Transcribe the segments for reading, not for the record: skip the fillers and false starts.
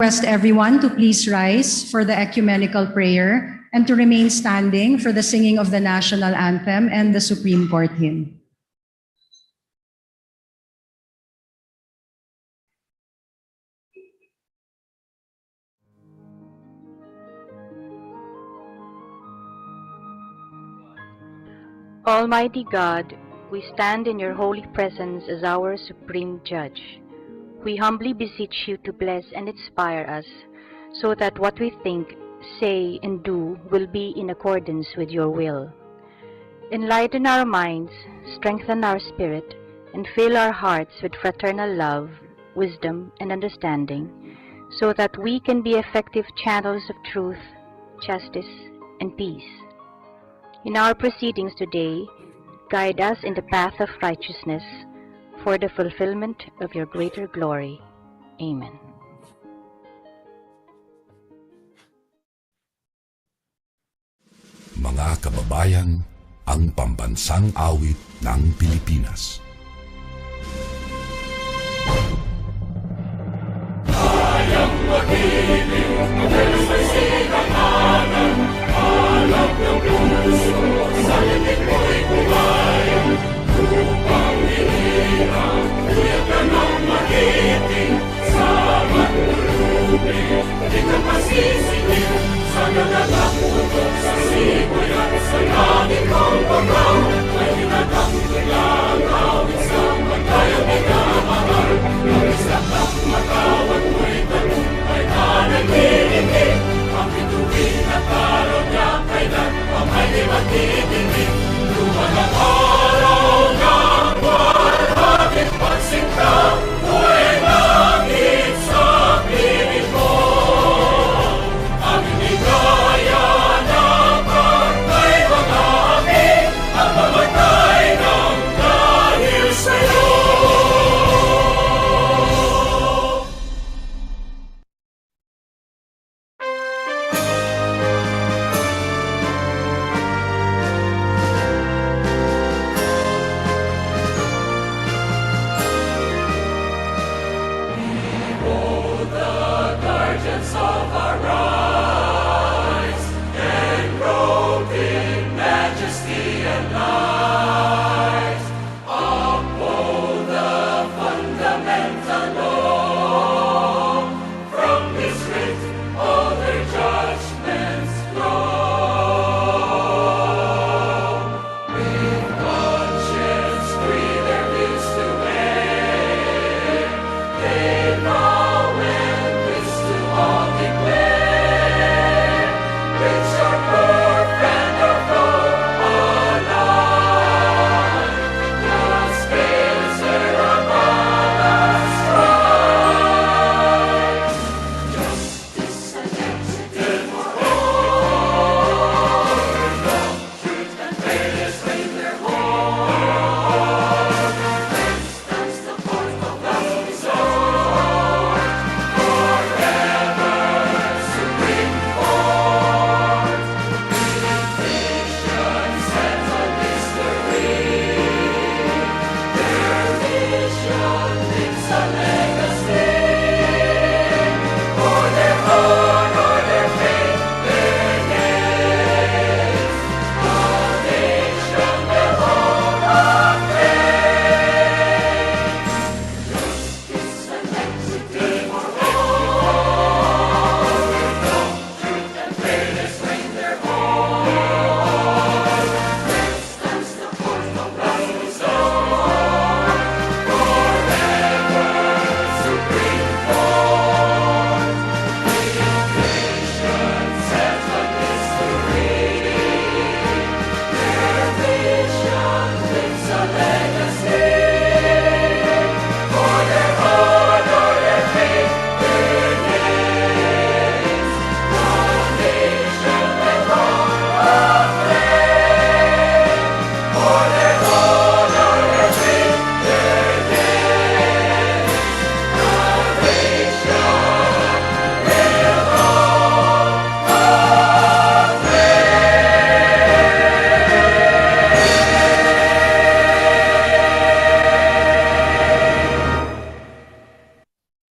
Request everyone to please rise for the ecumenical prayer and to remain standing for the singing of the national anthem and the Supreme Court hymn. Almighty God, we stand in your holy presence as our supreme judge. We humbly beseech you to bless and inspire us so that what we think, say, and do will be in accordance with your will. Enlighten our minds, strengthen our spirit, and fill our hearts with fraternal love, wisdom, and understanding, so that we can be effective channels of truth, justice, and peace. In our proceedings today, guide us in the path of righteousness for the fulfillment of your greater glory. Amen. Mga kababayan, ang pambansang awit ng Pilipinas. Kayang mag-ibig, mag-alay sinakanan, alap ng puso, sa litig mo'y buhay. Upang hinihang, tuyag ka ng magiting, sa matulubin, di ka masisingin, sa nagalang putok sa simoy at sa langit ng pagkaw, ay tinatang tulang awit sa pagkayang ikamahal. Ang isang ng matawag mo'y tanong ay kanagilingin, ang bituin at araw niya kailan ang ay di magtitingin. Luman ang araw ng warhabit pagsinta, buhay langit sa piling mo. Ang inigaya ng partay mga amin, ang mamatay ng dahil sa'yo.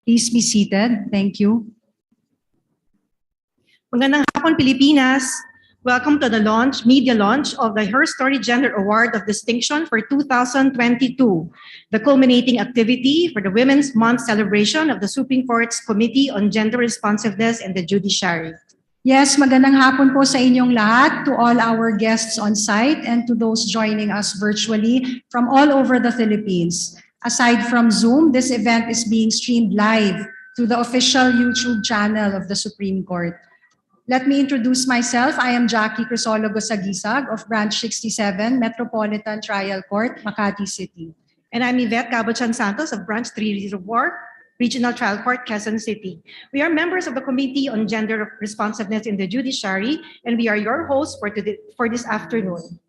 Please be seated. Thank you. Magandang hapon, Pilipinas. Welcome to the media launch of the Her Story Gender Award of Distinction for 2022, the culminating activity for the Women's Month celebration of the Supreme Court's Committee on Gender Responsiveness and the Judiciary. Yes, magandang hapon po sa inyong lahat, to all our guests on site and to those joining us virtually from all over the Philippines. Aside from Zoom, this event is being streamed live through the official YouTube channel of the Supreme Court. Let me introduce myself. I am Jackie Crisologo Sagisag of Branch 67, Metropolitan Trial Court, Makati City. And I'm Yvette Cabochan Santos of Branch 304, Regional Trial Court, Quezon City. We are members of the Committee on Gender Responsiveness in the Judiciary, and we are your hosts for this afternoon.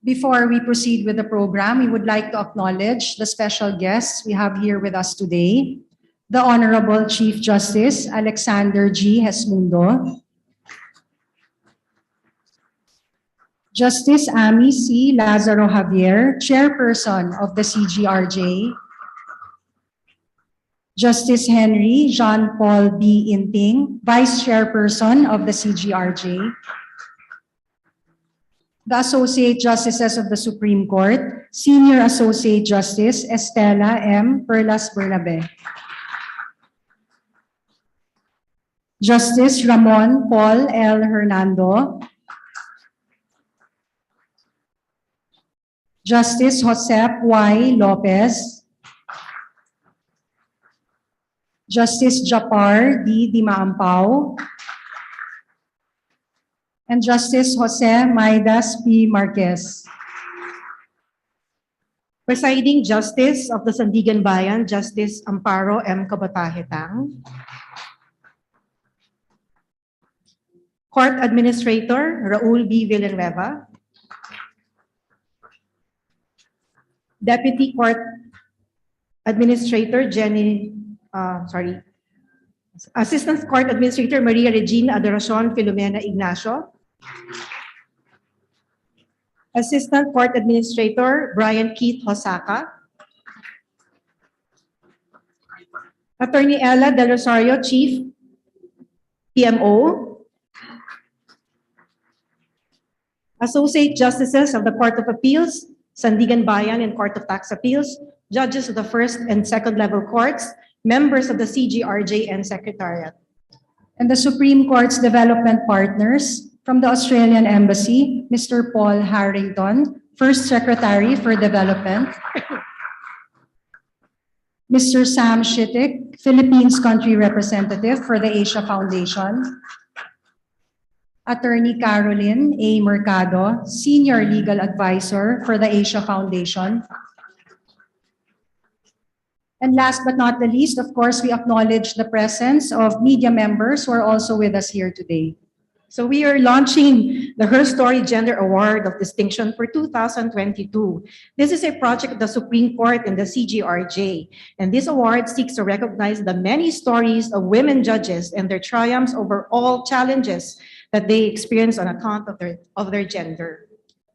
Before we proceed with the program, we would like to acknowledge the special guests we have here with us today. The Honorable Chief Justice Alexander G. Hesmundo, Justice Amy C. Lazaro Javier, Chairperson of the CGRJ, Justice Henry Jean Paul B. Inting, Vice Chairperson of the CGRJ, the Associate Justices of the Supreme Court, Senior Associate Justice Estela M. Perlas Bernabe, Justice Ramon Paul L. Hernando, Justice Josep Y. Lopez, Justice Japar D. Dimaampao, and Justice Jose Maidas P. Marquez. Presiding Justice of the Sandigan Bayan, Justice Amparo M. Kabatahetang. Court Administrator Raul B. Villanueva. Deputy Court Administrator Assistant Court Administrator Maria Regina Adoracion Filomena Ignacio. Assistant Court Administrator Brian Keith Hosaka. Attorney Ella Del Rosario, Chief PMO. Associate Justices of the Court of Appeals, Sandigan Bayan and Court of Tax Appeals, judges of the first and second level courts, members of the CGRJ and Secretariat. And the Supreme Court's development partners, from the Australian Embassy, Mr. Paul Harrington, First Secretary for Development, Mr. Sam Shitik, Philippines Country Representative for the Asia Foundation, Attorney Caroline A. Mercado, Senior Legal Advisor for the Asia Foundation. And last but not the least, of course, we acknowledge the presence of media members who are also with us here today. So we are launching the Her Story Gender Award of Distinction for 2022. This is a project of the Supreme Court and the CGRJ, and this award seeks to recognize the many stories of women judges and their triumphs over all challenges that they experience on account of their gender.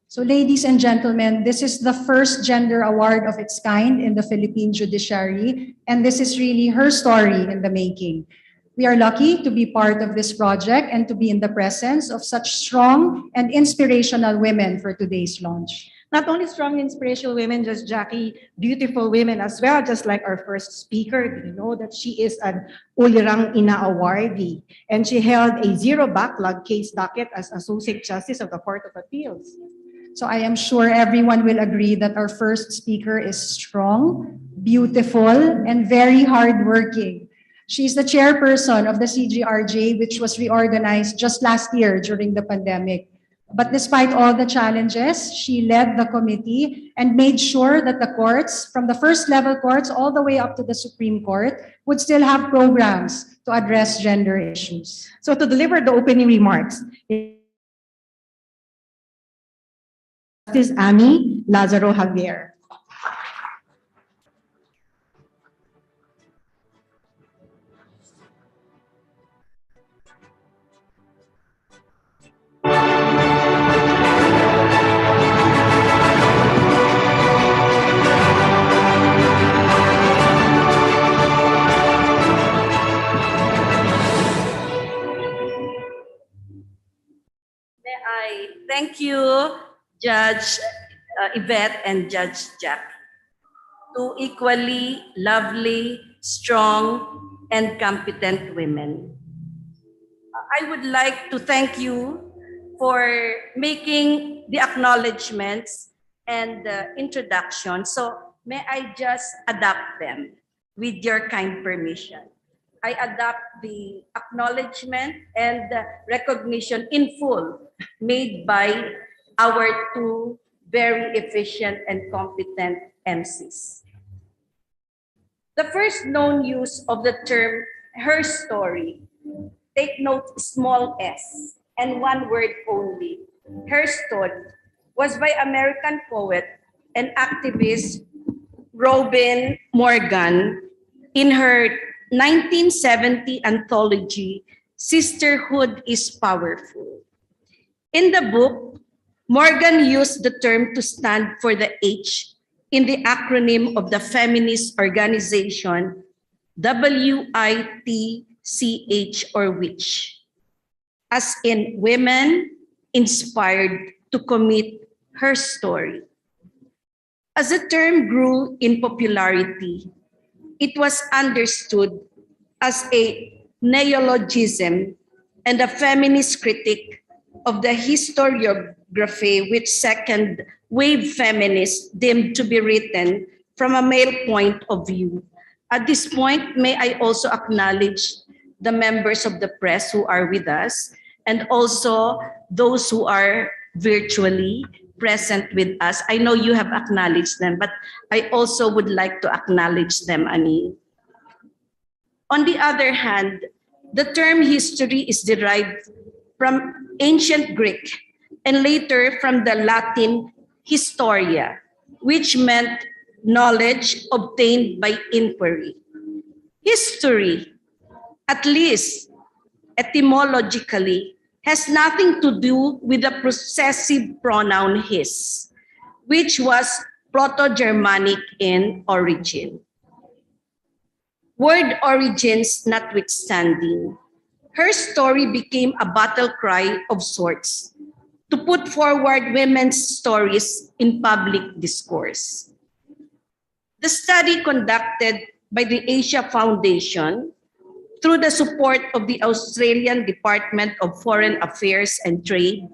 So ladies and gentlemen, this is the first gender award of its kind in the Philippine judiciary, and this is really her story in the making. We are lucky to be part of this project and to be in the presence of such strong and inspirational women for today's launch. Not only strong, inspirational women, just Jackie, beautiful women as well, just like our first speaker. Do you know that she is an Ulirang Ina awardee, and she held a zero backlog case docket as Associate Justice of the Court of Appeals. So I am sure everyone will agree that our first speaker is strong, beautiful, and very hardworking. She's the chairperson of the CGRJ, which was reorganized just last year during the pandemic. But despite all the challenges, she led the committee and made sure that the courts, from the first level courts all the way up to the Supreme Court, would still have programs to address gender issues. So to deliver the opening remarks, Justice Amy Lazaro Javier. May I thank you, Judge Yvette and Judge Jack, two equally lovely, strong, and competent women. I would like to thank you for making the acknowledgements and the introduction. So may I just adapt them with your kind permission. I adapt the acknowledgement and the recognition in full made by our two very efficient and competent MCs. The first known use of the term her story, take note small s and one word only, her story, was by American poet and activist Robin Morgan in her 1970 anthology, Sisterhood is Powerful. In the book, Morgan used the term to stand for the H in the acronym of the feminist organization WITCH or which, as in women inspired to commit her story. As the term grew in popularity, it was understood as a neologism and a feminist critique of the historiography which second wave feminists deemed to be written from a male point of view. At this point, may I also acknowledge the members of the press who are with us and also those who are virtually present with us. I know you have acknowledged them, but I also would like to acknowledge them, Ani. On the other hand, the term history is derived from ancient Greek and later from the Latin historia, which meant knowledge obtained by inquiry. History, at least etymologically, has nothing to do with the possessive pronoun his, which was Proto-Germanic in origin. Word origins notwithstanding, her story became a battle cry of sorts to put forward women's stories in public discourse. The study conducted by the Asia Foundation through the support of the Australian Department of Foreign Affairs and Trade,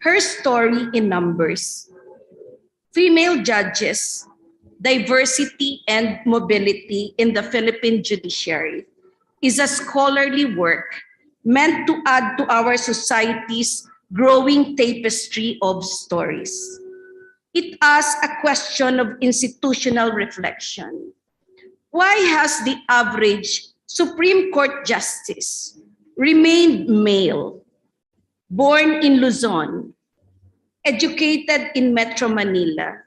her story in numbers, female judges, diversity and mobility in the Philippine judiciary is a scholarly work meant to add to our society's growing tapestry of stories. It asks a question of institutional reflection. Why has the average Supreme Court justice remained male, born in Luzon, educated in Metro Manila,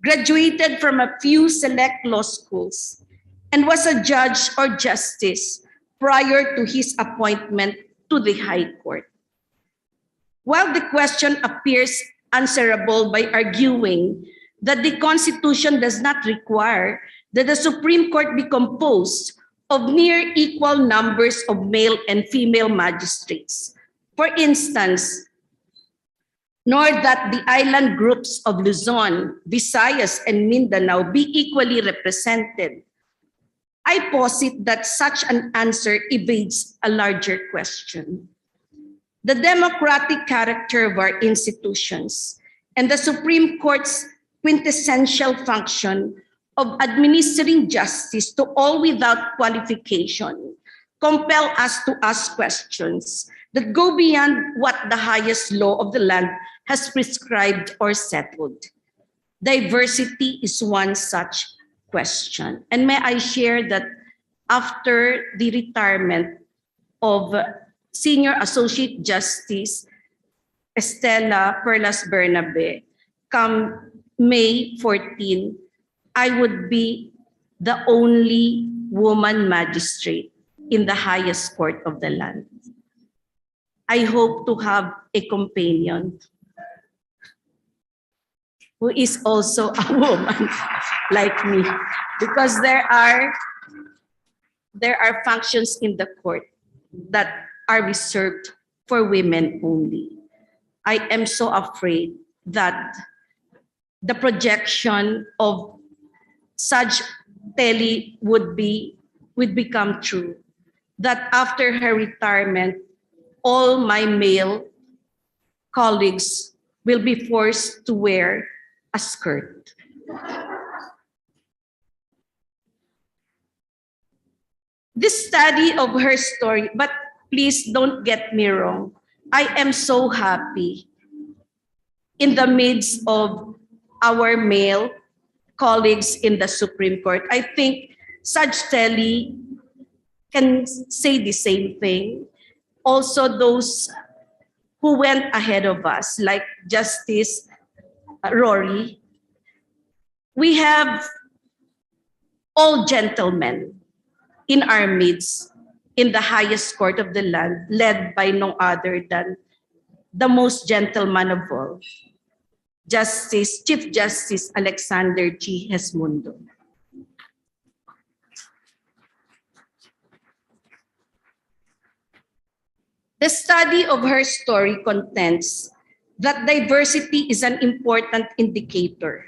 graduated from a few select law schools, and was a judge or justice prior to his appointment to the High Court? While the question appears answerable by arguing that the Constitution does not require that the Supreme Court be composed of near equal numbers of male and female magistrates. For instance, nor that the island groups of Luzon, Visayas, and Mindanao be equally represented, I posit that such an answer evades a larger question. The democratic character of our institutions and the Supreme Court's quintessential function of administering justice to all without qualification compel us to ask questions that go beyond what the highest law of the land has prescribed or settled. Diversity is one such question. And may I share that after the retirement of Senior Associate Justice Estela Perlas Bernabe, come May 14, I would be the only woman magistrate in the highest court of the land. I hope to have a companion who is also a woman like me, because there are functions in the court that are reserved for women only. I am so afraid that the projection of such Telly would become true. That after her retirement, all my male colleagues will be forced to wear a skirt. This study of her story, but please don't get me wrong, I am so happy in the midst of our male colleagues in the Supreme Court. I think Saj Telly can say the same thing. Also, those who went ahead of us, like Justice Rory, we have all gentlemen in our midst in the highest court of the land, led by no other than the most gentleman of all, Chief Justice Alexander G. Hesmundo. The study of her story contends that diversity is an important indicator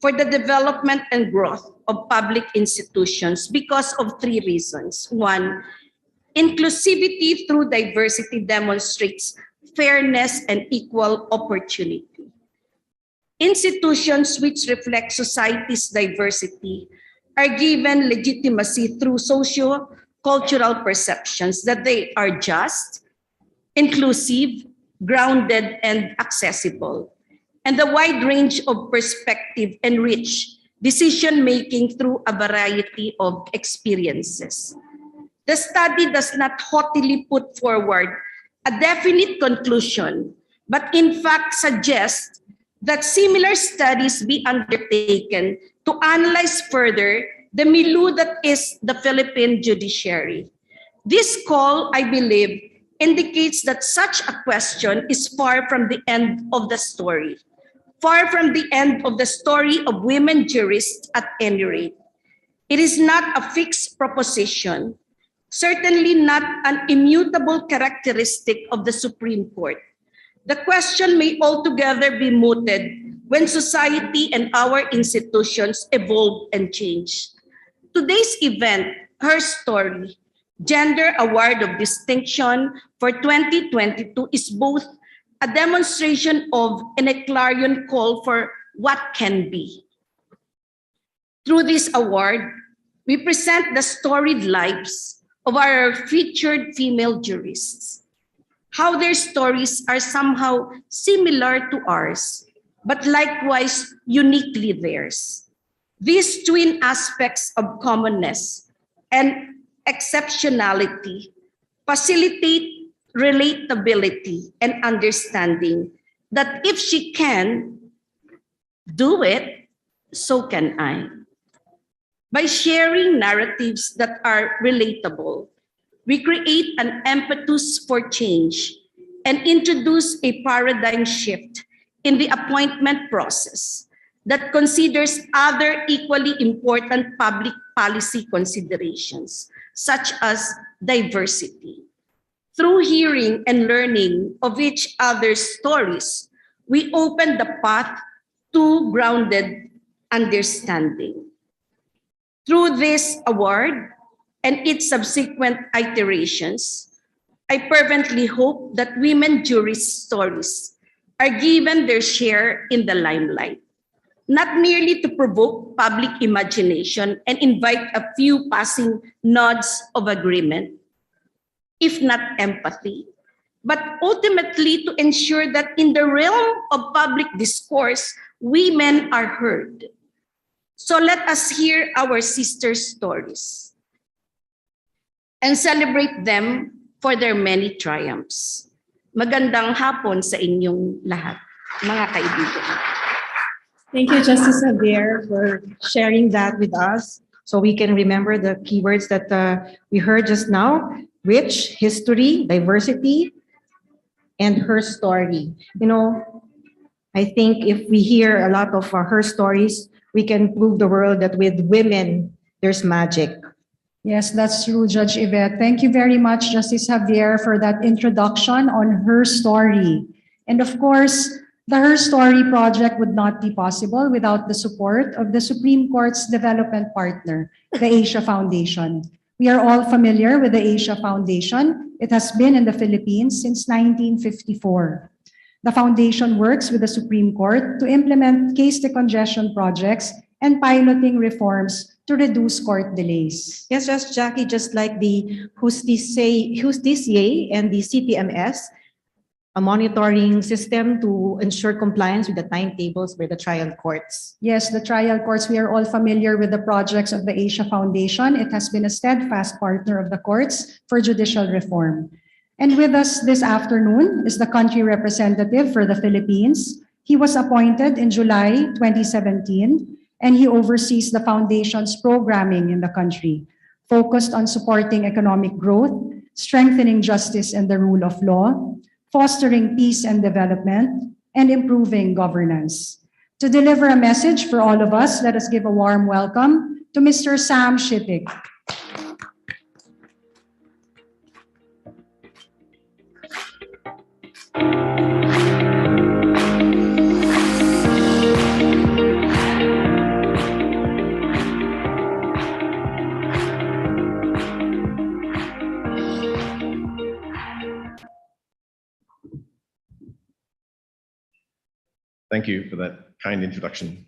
for the development and growth of public institutions because of three reasons. One, inclusivity through diversity demonstrates fairness and equal opportunity. Institutions which reflect society's diversity are given legitimacy through socio-cultural perceptions that they are just, inclusive, grounded, and accessible, and the wide range of perspective enrich decision-making through a variety of experiences. The study does not haughtily put forward a definite conclusion, but in fact suggests that similar studies be undertaken to analyze further the milieu that is the Philippine judiciary. This call, I believe, indicates that such a question is far from the end of the story, far from the end of the story of women jurists at any rate. It is not a fixed proposition, certainly not an immutable characteristic of the Supreme Court. The question may altogether be mooted when society and our institutions evolve and change. Today's event, Her Story, Gender Award of Distinction for 2022 is both a demonstration of and a clarion call for what can be. Through this award, we present the storied lives of our featured female jurists, how their stories are somehow similar to ours, but likewise uniquely theirs. These twin aspects of commonness and exceptionality facilitate relatability and understanding that if she can do it, so can I. By sharing narratives that are relatable, we create an impetus for change and introduce a paradigm shift in the appointment process that considers other equally important public policy considerations, such as diversity. Through hearing and learning of each other's stories, we open the path to grounded understanding. Through this award and its subsequent iterations, I fervently hope that women jurists' stories are given their share in the limelight, not merely to provoke public imagination and invite a few passing nods of agreement, if not empathy, but ultimately to ensure that in the realm of public discourse, women are heard. So let us hear our sisters' stories and celebrate them for their many triumphs. Magandang hapon sa inyong lahat, mga kaibigan. Thank you, Justice Javier, for sharing that with us so we can remember the keywords that we heard just now: rich, history, diversity, and her story. You know, I think if we hear a lot of her stories, we can prove the world that with women, there's magic. Yes, that's true, Judge Yvette. Thank you very much, Justice Javier, for that introduction on Her Story. And of course, the Her Story project would not be possible without the support of the Supreme Court's development partner, the Asia Foundation. We are all familiar with the Asia Foundation. It has been in the Philippines since 1954. The foundation works with the Supreme Court to implement case decongestion projects and piloting reforms to reduce court delays. Yes, Just Jackie, just like the Justicia and the CTMS, a monitoring system to ensure compliance with the timetables by the trial courts. Yes, the trial courts, we are all familiar with the projects of the Asia Foundation. It has been a steadfast partner of the courts for judicial reform. And with us this afternoon is the country representative for the Philippines. He was appointed in July 2017, and he oversees the foundation's programming in the country, focused on supporting economic growth, strengthening justice and the rule of law, fostering peace and development, and improving governance. To deliver a message for all of us, let us give a warm welcome to Mr. Sam Shipig. Thank you for that kind introduction.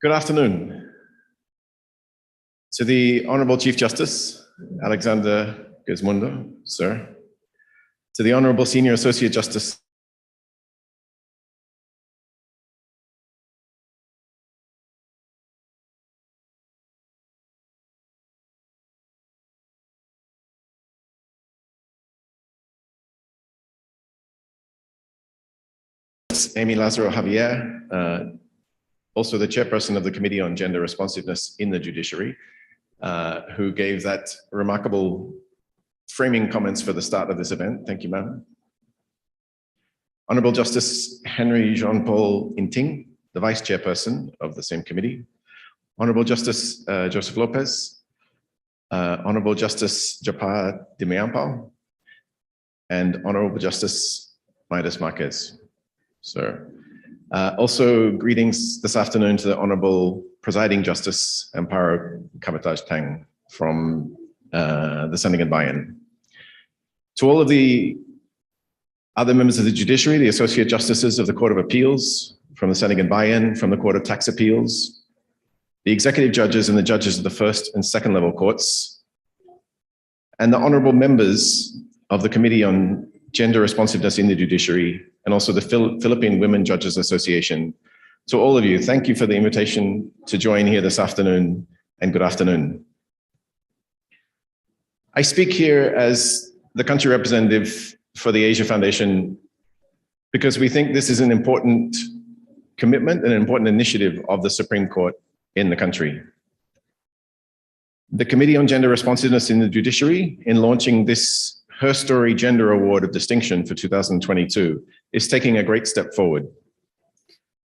Good afternoon. To the Honorable Chief Justice, Alexander Gizmundo, sir. To the Honorable Senior Associate Justice, Amy Lazaro Javier, also the chairperson of the Committee on Gender Responsiveness in the Judiciary, who gave that remarkable framing comments for the start of this event. Thank you, ma'am. Honorable Justice Henry Jean-Paul Inting, the vice chairperson of the same committee. Honorable Justice Joseph Lopez, Honorable Justice Japar Dimeampao, and Honorable Justice Midas Marquez. Sir. Also, greetings this afternoon to the Honorable Presiding Justice Amparo Cabotage Tang from the Sandigan Bayan. To all of the other members of the judiciary, the Associate Justices of the Court of Appeals, from the Sandigan Bayan, from the Court of Tax Appeals, the executive judges and the judges of the first and second level courts, and the honorable members of the Committee on Gender Responsiveness in the Judiciary, and also the Philippine Women Judges Association. To all of you, thank you for the invitation to join here this afternoon, and good afternoon. I speak here as the country representative for the Asia Foundation because we think this is an important commitment and an important initiative of the Supreme Court in the country. The Committee on Gender Responsiveness in the Judiciary, in launching this Her Story Gender Award of Distinction for 2022, is taking a great step forward.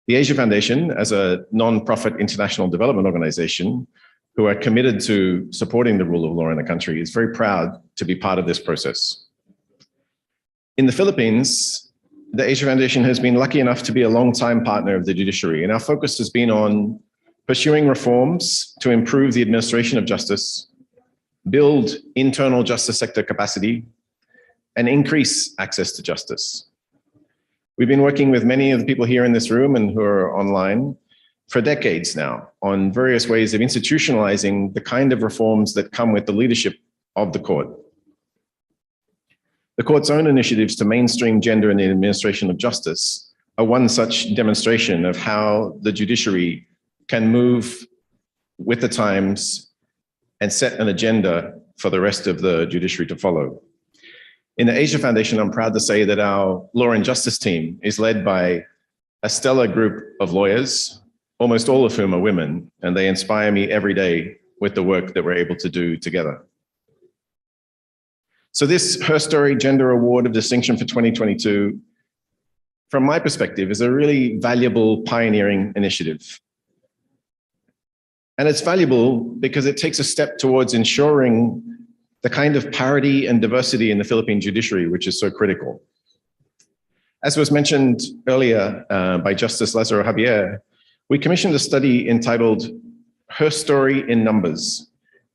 The Asia Foundation, as a non-profit international development organization who are committed to supporting the rule of law in the country, is very proud to be part of this process. In the Philippines, the Asia Foundation has been lucky enough to be a long-time partner of the judiciary, and our focus has been on pursuing reforms to improve the administration of justice, build internal justice sector capacity, and increase access to justice. We've been working with many of the people here in this room and who are online for decades now on various ways of institutionalizing the kind of reforms that come with the leadership of the court. The court's own initiatives to mainstream gender in the administration of justice are one such demonstration of how the judiciary can move with the times and set an agenda for the rest of the judiciary to follow. In the Asia Foundation, I'm proud to say that our law and justice team is led by a stellar group of lawyers, almost all of whom are women, and they inspire me every day with the work that we're able to do together. So this Her Story Gender Award of Distinction for 2022, from my perspective, is a really valuable pioneering initiative. And it's valuable because it takes a step towards ensuring the kind of parity and diversity in the Philippine judiciary, which is so critical. As was mentioned earlier by Justice Lazaro Javier, we commissioned a study entitled Her Story in Numbers: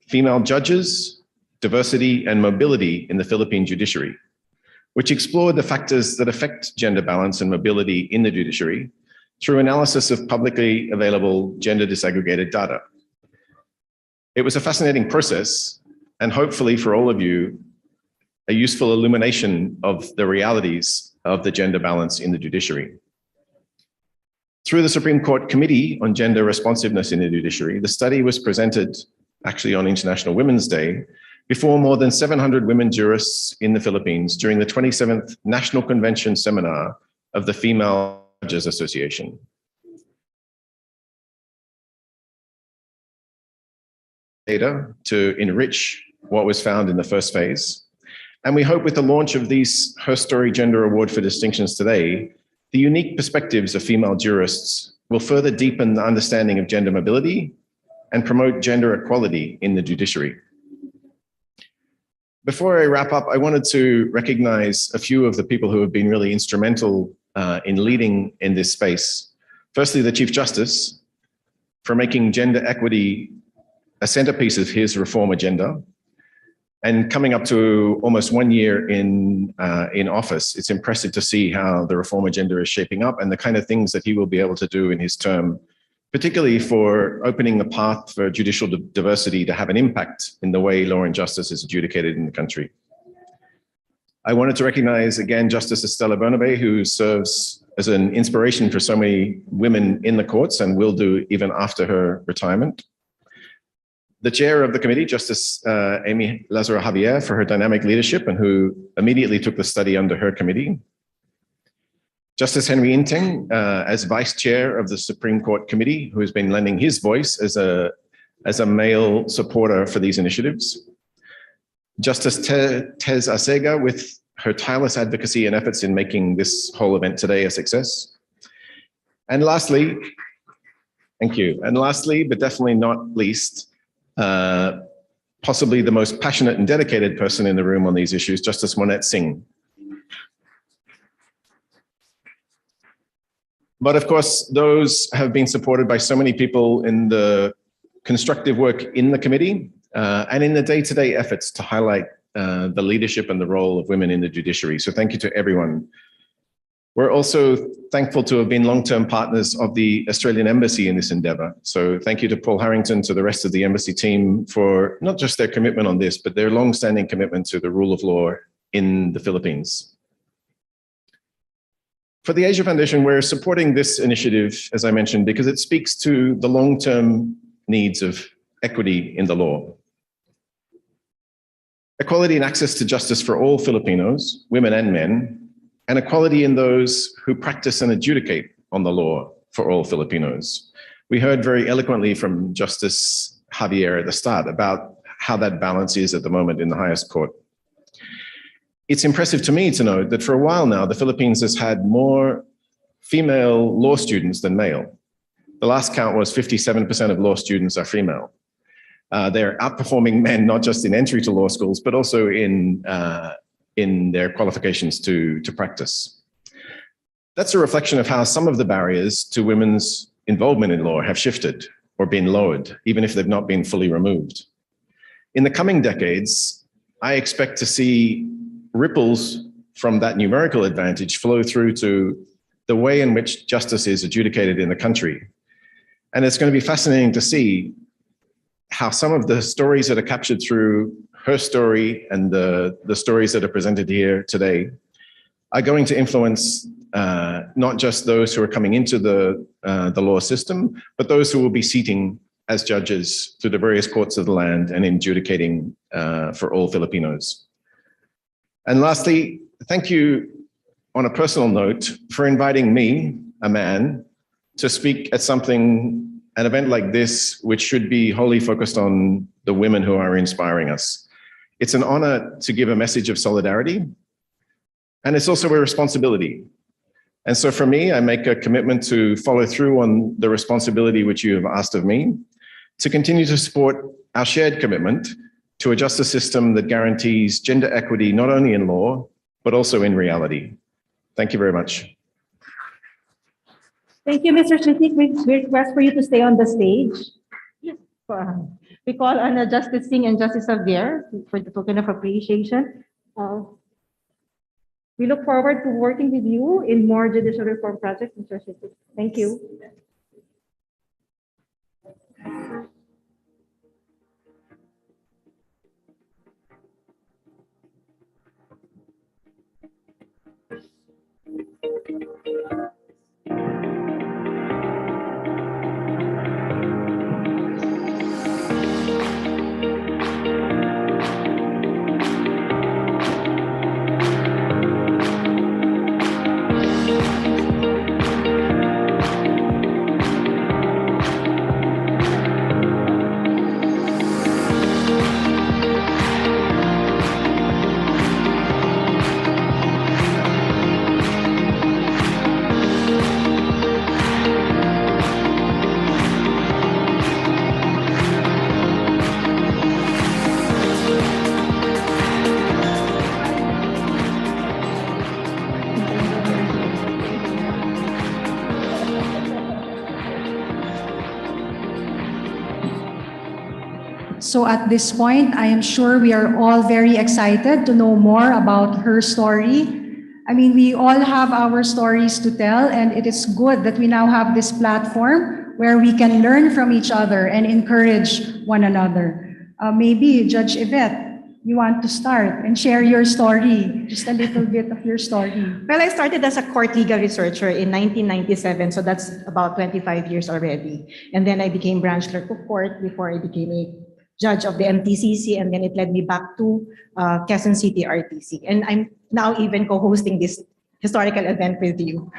Female Judges, Diversity and Mobility in the Philippine Judiciary, which explored the factors that affect gender balance and mobility in the judiciary through analysis of publicly available gender disaggregated data. It was a fascinating process, and hopefully for all of you, a useful illumination of the realities of the gender balance in the judiciary. Through the Supreme Court Committee on Gender Responsiveness in the Judiciary, the study was presented actually on International Women's Day before more than 700 women jurists in the Philippines during the 27th National Convention Seminar of the Female Judges Association. Data to enrich what was found in the first phase. And we hope with the launch of these Her Story Gender Award for Distinctions today, the unique perspectives of female jurists will further deepen the understanding of gender mobility and promote gender equality in the judiciary. Before I wrap up, I wanted to recognize a few of the people who have been really instrumental in leading in this space. Firstly, the Chief Justice, for making gender equity a centerpiece of his reform agenda. And coming up to almost 1 year in office, it's impressive to see how the reform agenda is shaping up and the kind of things that he will be able to do in his term, particularly for opening a path for judicial diversity to have an impact in the way law and justice is adjudicated in the country. I wanted to recognize again Justice Estela Bernabe, who serves as an inspiration for so many women in the courts and will do even after her retirement. The chair of the committee, Justice Amy Lazaro Javier, for her dynamic leadership and who immediately took the study under her committee. Justice Henry Inteng, as vice chair of the Supreme Court Committee, who has been lending his voice as a male supporter for these initiatives. Justice Tez Asega, with her tireless advocacy and efforts in making this whole event today a success. And lastly, thank you. And lastly, but definitely not least, possibly the most passionate and dedicated person in the room on these issues, Justice Monette Singh. But of course, those have been supported by so many people in the constructive work in the committee and in the day-to-day efforts to highlight the leadership and the role of women in the judiciary. So thank you to everyone. We're also thankful to have been long-term partners of the Australian Embassy in this endeavor. So thank you to Paul Harrington, to the rest of the embassy team for not just their commitment on this, but their long-standing commitment to the rule of law in the Philippines. For the Asia Foundation, we're supporting this initiative, as I mentioned, because it speaks to the long-term needs of equity in the law. Equality and access to justice for all Filipinos, women and men, and equality in those who practice and adjudicate on the law for all Filipinos. We heard very eloquently from Justice Javier at the start about how that balance is at the moment in the highest court. It's impressive to me to note that for a while now, the Philippines has had more female law students than male. The last count was 57% of law students are female. They're outperforming men, not just in entry to law schools, but also in their qualifications to practice. That's a reflection of how some of the barriers to women's involvement in law have shifted or been lowered, even if they've not been fully removed. In the coming decades, I expect to see ripples from that numerical advantage flow through to the way in which justice is adjudicated in the country. And it's going to be fascinating to see how some of the stories that are captured through her story and the stories that are presented here today are going to influence not just those who are coming into the law system, but those who will be seating as judges through the various courts of the land and adjudicating for all Filipinos. And lastly, thank you on a personal note for inviting me, a man, to speak at an event like this, which should be wholly focused on the women who are inspiring us. It's an honor to give a message of solidarity, and it's also a responsibility. And so for me, I make a commitment to follow through on the responsibility which you have asked of me, to continue to support our shared commitment to a justice system that guarantees gender equity not only in law, but also in reality. Thank you very much. Thank you, Mr. Chitik. We request for you to stay on the stage. We call on Justice Singh and Justice Xavier for the token of appreciation. We look forward to working with you in more judicial reform projects, Mr. Chitik. Thank you. So at this point, I am sure we are all very excited to know more about her story. I mean, we all have our stories to tell, and it is good that we now have this platform where we can learn from each other and encourage one another. Maybe Judge Yvette, you want to start and share your story, just a little bit of your story. Well, I started as a court legal researcher in 1997, so that's about 25 years already. And then I became branch clerk of court before I became a judge of the MTCC, and then it led me back to Quezon City RTC. And I'm now even co-hosting this historical event with you.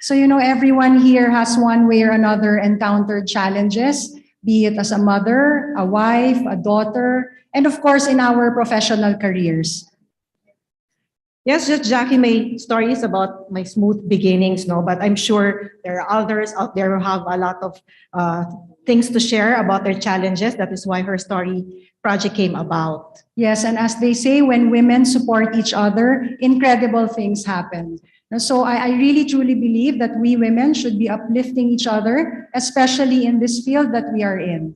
So, you know, everyone here has one way or another encountered challenges, be it as a mother, a wife, a daughter, and of course in our professional careers. Yes, Judge Jackie, my story is about my smooth beginnings, no, but I'm sure there are others out there who have a lot of things to share about their challenges. That is why Her Story project came about. Yes, and as they say, when women support each other, incredible things happen. And so I really truly believe that we women should be uplifting each other, especially in this field that we are in.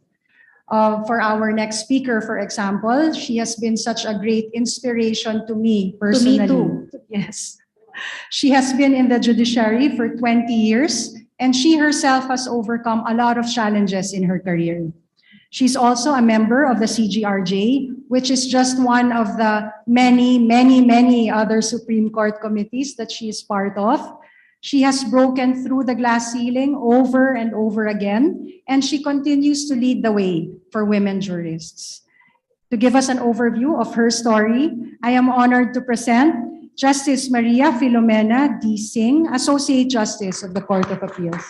For our next speaker, for example, she has been such a great inspiration to me personally. To me too. Yes. She has been in the judiciary for 20 years, and she herself has overcome a lot of challenges in her career. She's also a member of the CGRJ, which is just one of the many, many, many other Supreme Court committees that she is part of. She has broken through the glass ceiling over and over again, and she continues to lead the way for women jurists. To give us an overview of her story, I am honored to present Justice Maria Filomena D. Singh, Associate Justice of the Court of Appeals.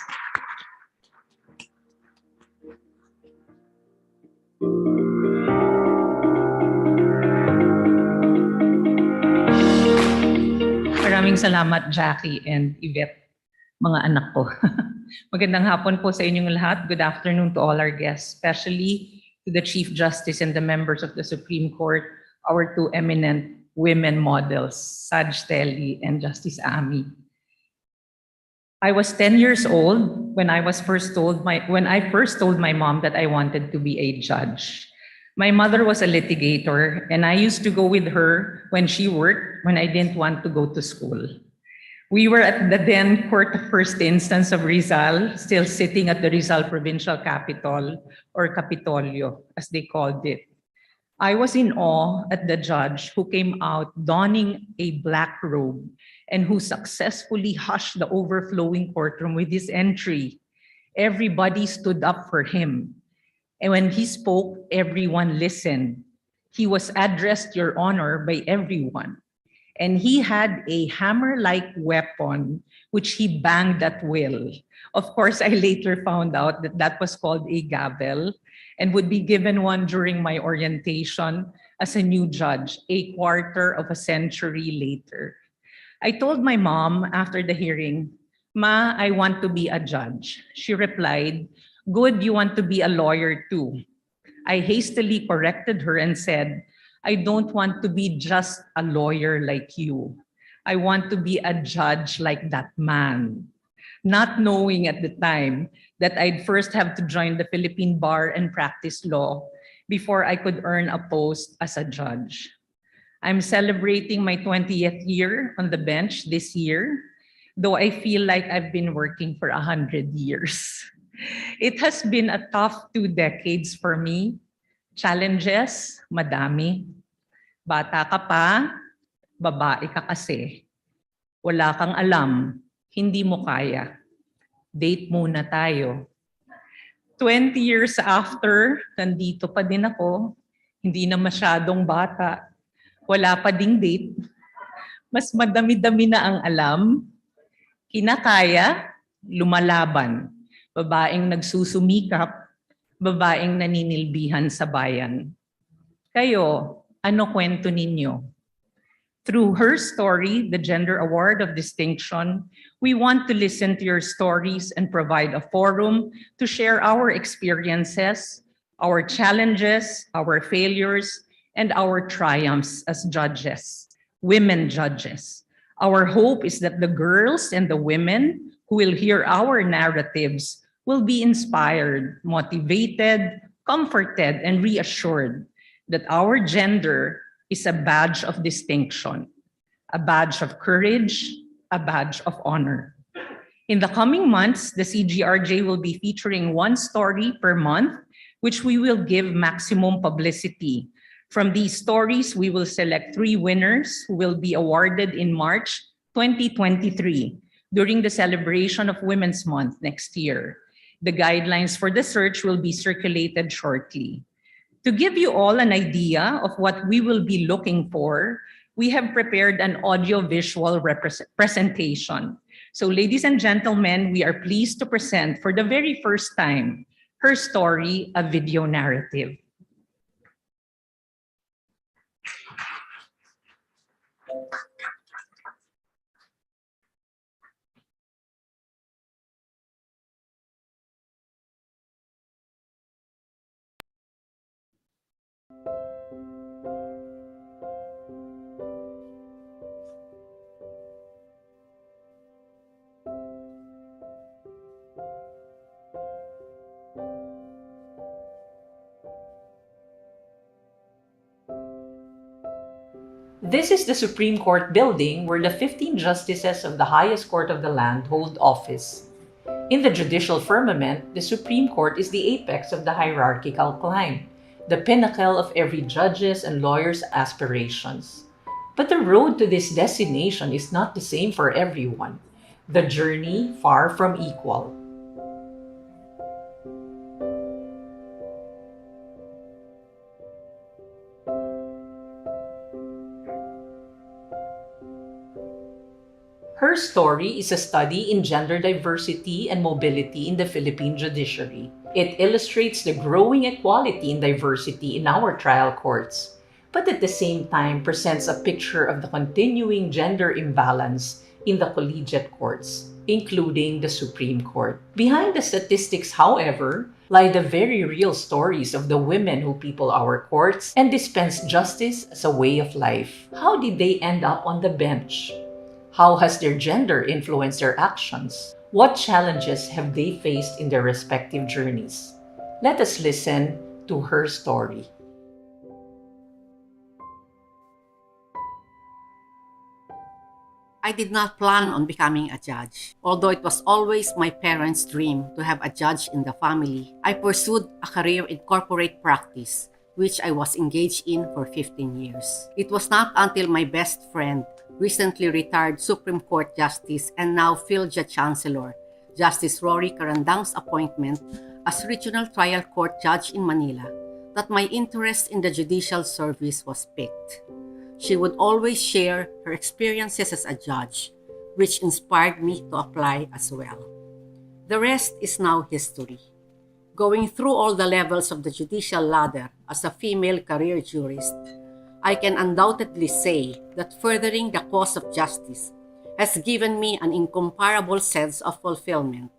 Maraming salamat, Jackie and Yvette, mga anak ko. Magandang hapon po sa inyong lahat. Good afternoon to all our guests, especially to the Chief Justice and the members of the Supreme Court, our two eminent women models, Saj Telly and Justice Ami. I was 10 years old when I first told my mom that I wanted to be a judge. My mother was a litigator, and I used to go with her when she worked when I didn't want to go to school. We were at the then Court of First Instance of Rizal, still sitting at the Rizal Provincial Capitol, or Capitolio, as they called it. I was in awe at the judge who came out donning a black robe and who successfully hushed the overflowing courtroom with his entry. Everybody stood up for him. And when he spoke, everyone listened. He was addressed, Your Honor, by everyone. And he had a hammer-like weapon, which he banged at will. Of course, I later found out that that was called a gavel and would be given one during my orientation as a new judge, a quarter of a century later. I told my mom after the hearing, Ma, I want to be a judge. She replied, good, you want to be a lawyer too. I hastily corrected her and said, I don't want to be just a lawyer like you. I want to be a judge like that man. Not knowing at the time that I'd first have to join the Philippine Bar and practice law before I could earn a post as a judge. I'm celebrating my 20th year on the bench this year, though I feel like I've been working for 100 years. It has been a tough 2 decades for me. Challenges, madami. Bata ka pa, babae ka kasi. Wala kang alam, hindi mo kaya. Date muna tayo. 20 years after, nandito pa din ako. Hindi na masyadong bata. Wala pa ding date. Mas madami-dami na ang alam. Kinakaya, lumalaban. Babaeng nagsusumikap, babaeng naninilbihan sa bayan. Kayo, ano kwento ninyo? Through her story, the Gender Award of Distinction, we want to listen to your stories and provide a forum to share our experiences, our challenges, our failures, and our triumphs as judges, women judges. Our hope is that the girls and the women who will hear our narratives will be inspired, motivated, comforted, and reassured that our gender is a badge of distinction, a badge of courage, a badge of honor. In the coming months, the CGRJ will be featuring one story per month, which we will give maximum publicity. From these stories, we will select 3 winners who will be awarded in March 2023 during the celebration of Women's Month next year. The guidelines for the search will be circulated shortly. To give you all an idea of what we will be looking for, we have prepared an audio-visual presentation. So ladies and gentlemen, we are pleased to present for the very first time, Her Story, a video narrative. This is the Supreme Court building where the 15 justices of the highest court of the land hold office. In the judicial firmament, the Supreme Court is the apex of the hierarchical climb, the pinnacle of every judge's and lawyer's aspirations. But the road to this destination is not the same for everyone. The journey far from equal. Her Story is a study in gender diversity and mobility in the Philippine judiciary. It illustrates the growing equality and diversity in our trial courts, but at the same time presents a picture of the continuing gender imbalance in the collegiate courts, including the Supreme Court. Behind the statistics, however, lie the very real stories of the women who people our courts and dispense justice as a way of life. How did they end up on the bench? How has their gender influenced their actions? What challenges have they faced in their respective journeys? Let us listen to her story. I did not plan on becoming a judge. Although it was always my parents' dream to have a judge in the family, I pursued a career in corporate practice, which I was engaged in for 15 years. It was not until my best friend, recently retired Supreme Court Justice and now PhilJA Chancellor, Justice Rory Carandang's appointment as Regional Trial Court Judge in Manila, that my interest in the judicial service was piqued. She would always share her experiences as a judge, which inspired me to apply as well. The rest is now history. Going through all the levels of the judicial ladder as a female career jurist, I can undoubtedly say that furthering the cause of justice has given me an incomparable sense of fulfillment.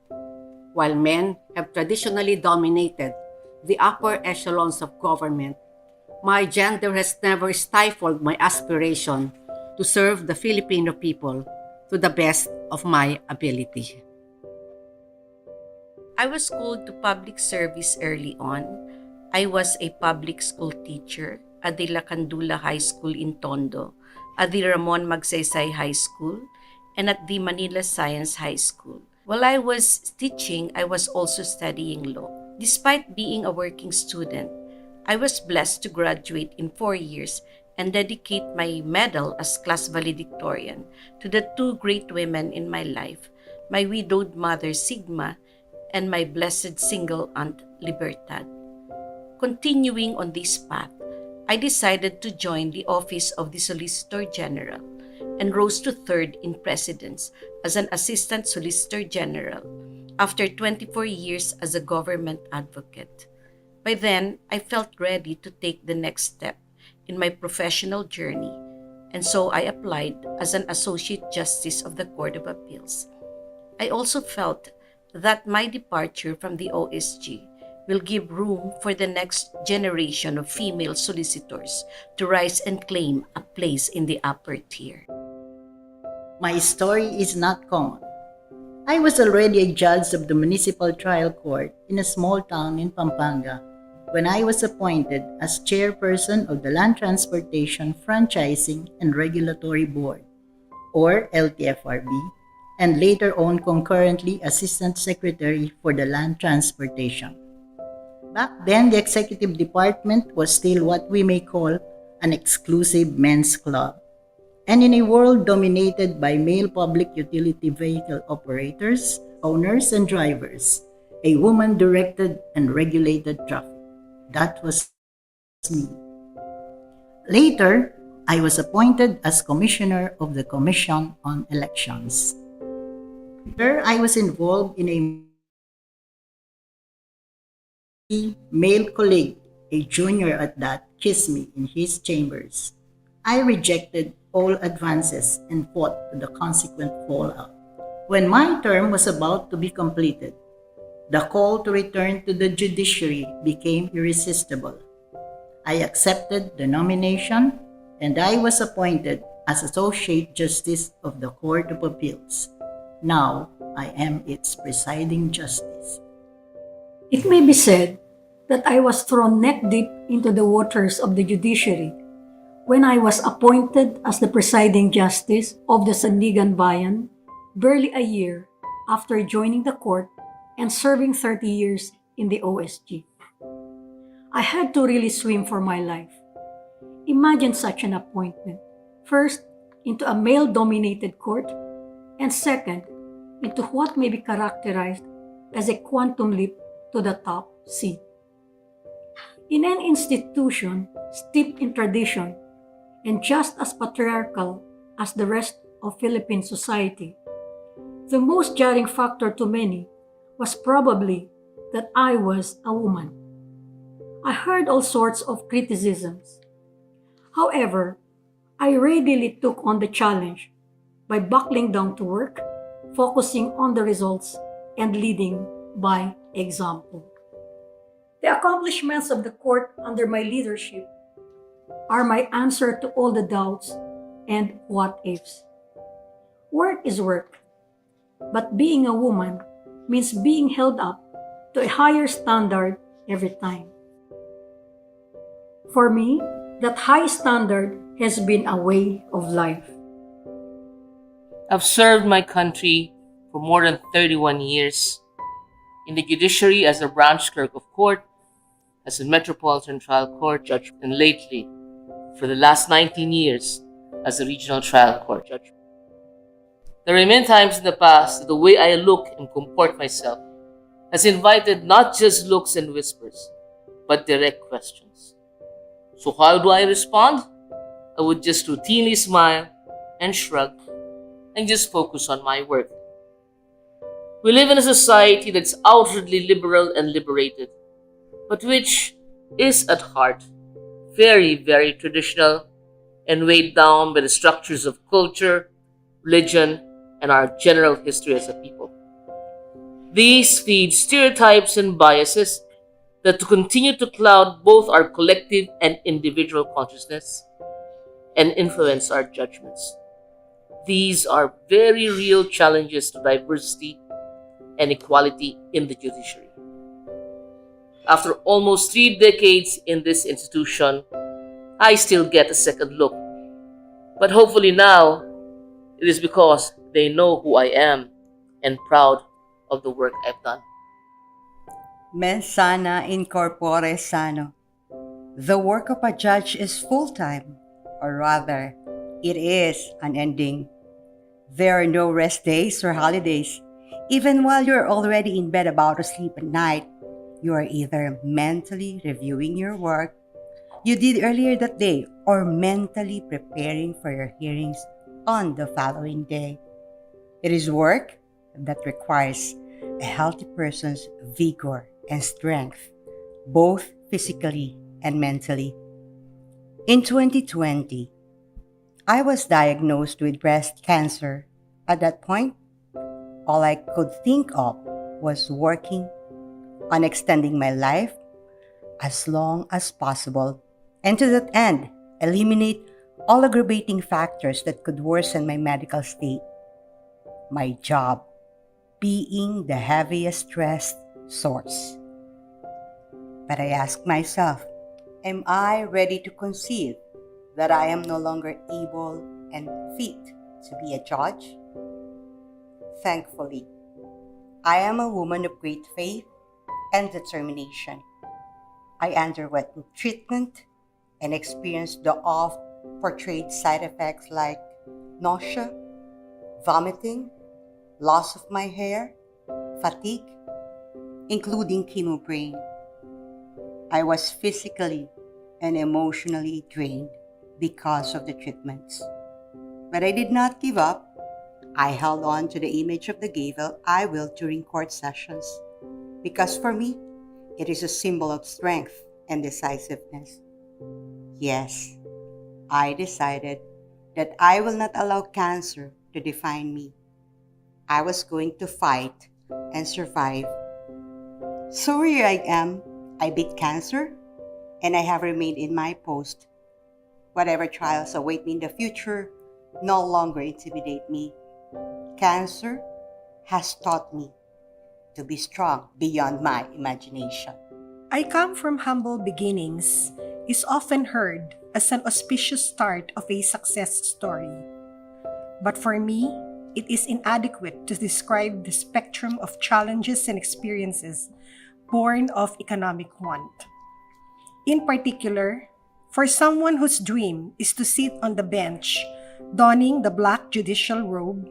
While men have traditionally dominated the upper echelons of government, my gender has never stifled my aspiration to serve the Filipino people to the best of my ability. I was called to public service early on. I was a public school teacher at the La Candula High School in Tondo, at the Ramon Magsaysay High School, and at the Manila Science High School. While I was teaching, I was also studying law. Despite being a working student, I was blessed to graduate in 4 years and dedicate my medal as class valedictorian to the two great women in my life, my widowed mother Sigma and my blessed single aunt Libertad. Continuing on this path, I decided to join the office of the Solicitor General and rose to third in precedence as an Assistant Solicitor General after 24 years as a government advocate. By then, I felt ready to take the next step in my professional journey, and so I applied as an Associate Justice of the Court of Appeals. I also felt that my departure from the OSG will give room for the next generation of female solicitors to rise and claim a place in the upper tier. My story is not common. I was already a judge of the Municipal Trial Court in a small town in Pampanga when I was appointed as chairperson of the Land Transportation Franchising and Regulatory Board, or LTFRB, and later on concurrently Assistant Secretary for the Land Transportation. Back then, the executive department was still what we may call an exclusive men's club. And in a world dominated by male public utility vehicle operators, owners, and drivers, a woman directed and regulated traffic. That was me. Later, I was appointed as Commissioner of the Commission on Elections. There, I was involved in a male colleague, a junior at that, kissed me in his chambers. I rejected all advances and fought to the consequent fallout. When my term was about to be completed, the call to return to the judiciary became irresistible. I accepted the nomination and I was appointed as Associate Justice of the Court of Appeals. Now, I am its presiding justice. It may be said that I was thrown neck deep into the waters of the judiciary when I was appointed as the presiding justice of the Sandigan Bayan barely a year after joining the court and serving 30 years in the OSG. I had to really swim for my life. Imagine such an appointment. First, into a male-dominated court, and second, into what may be characterized as a quantum leap to the top seat. In an institution steeped in tradition and just as patriarchal as the rest of Philippine society, the most jarring factor to many was probably that I was a woman. I heard all sorts of criticisms. However, I readily took on the challenge by buckling down to work, focusing on the results, and leading by example. The accomplishments of the court under my leadership are my answer to all the doubts and what-ifs. Work is work, but being a woman means being held up to a higher standard every time. For me, that high standard has been a way of life. I've served my country for more than 31 years in the judiciary as a branch clerk of court, as a Metropolitan Trial Court judge, and lately, for the last 19 years, as a regional trial court judge. There are many times in the past that the way I look and comport myself has invited not just looks and whispers, but direct questions. So how do I respond? I would just routinely smile and shrug and just focus on my work. We live in a society that's outwardly liberal and liberated, but which is at heart very, very traditional and weighed down by the structures of culture, religion, and our general history as a people. These feed stereotypes and biases that to continue to cloud both our collective and individual consciousness and influence our judgments. These are very real challenges to diversity and equality in the judiciary. After almost 3 decades in this institution, I still get a second look. But hopefully now, it is because they know who I am and proud of the work I've done. Mens sana in corpore sano. The work of a judge is full-time, or rather, it is unending. There are no rest days or holidays. Even while you're already in bed about to sleep at night, you are either mentally reviewing your work you did earlier that day or mentally preparing for your hearings on the following day. It is work that requires a healthy person's vigor and strength, both physically and mentally. In 2020, I was diagnosed with breast cancer. At that point, all I could think of was working on extending my life as long as possible, and to that end, eliminate all aggravating factors that could worsen my medical state. My job being the heaviest stress source. But I asked myself, am I ready to concede that I am no longer able and fit to be a judge? Thankfully, I am a woman of great faith and determination. I underwent treatment and experienced the oft-portrayed side effects like nausea, vomiting, loss of my hair, fatigue, including chemo brain. I was physically and emotionally drained because of the treatments. But I did not give up. I held on to the image of the gavel I will during court sessions, because for me, it is a symbol of strength and decisiveness. Yes, I decided that I will not allow cancer to define me. I was going to fight and survive. So here I am. I beat cancer, and I have remained in my post. Whatever trials await me in the future no longer intimidate me. Cancer has taught me to be strong beyond my imagination. I come from humble beginnings is often heard as an auspicious start of a success story. But for me, it is inadequate to describe the spectrum of challenges and experiences born of economic want. In particular, for someone whose dream is to sit on the bench, donning the black judicial robe,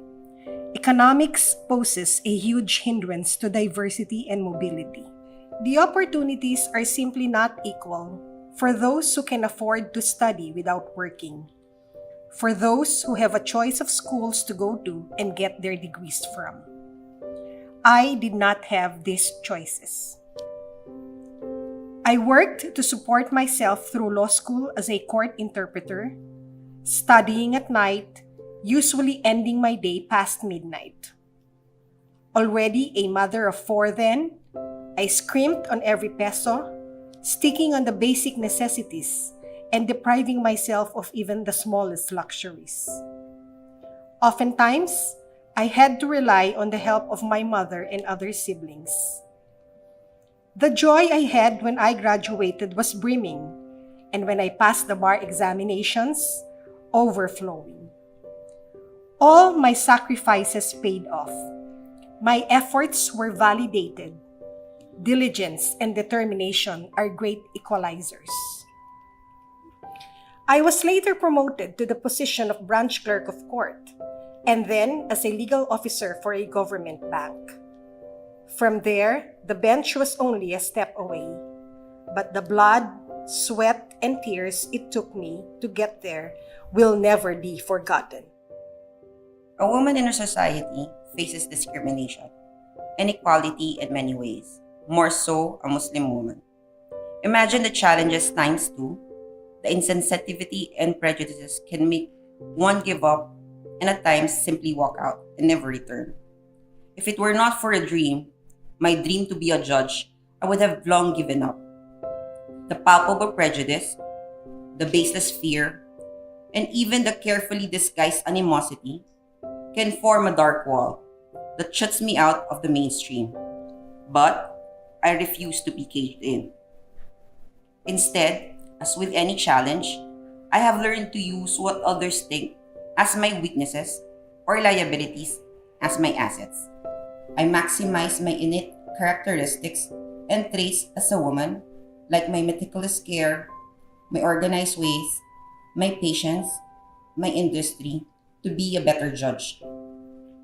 economics poses a huge hindrance to diversity and mobility. The opportunities are simply not equal for those who can afford to study without working, for those who have a choice of schools to go to and get their degrees from. I did not have these choices. I worked to support myself through law school as a court interpreter, studying at night, usually ending my day past midnight. Already a mother of 4 then, I scrimped on every peso, sticking on the basic necessities and depriving myself of even the smallest luxuries. Oftentimes, I had to rely on the help of my mother and other siblings. The joy I had when I graduated was brimming, and when I passed the bar examinations, overflowing. All my sacrifices paid off. My efforts were validated. Diligence and determination are great equalizers. I was later promoted to the position of branch clerk of court, and then as a legal officer for a government bank. From there, the bench was only a step away, but the blood, sweat, and tears it took me to get there will never be forgotten. A woman in our society faces discrimination, inequality in many ways, more so a Muslim woman. Imagine the challenges times 2. The insensitivity and prejudices can make one give up and at times simply walk out and never return. If it were not for a dream, my dream to be a judge, I would have long given up. the palpable prejudice, the baseless fear, and even the carefully disguised animosity can form a dark wall that shuts me out of the mainstream. But I refuse to be caged in. Instead, as with any challenge, I have learned to use what others think as my weaknesses or liabilities as my assets. I maximize my innate characteristics and traits as a woman, like my meticulous care, my organized ways, my patience, my industry, to be a better judge.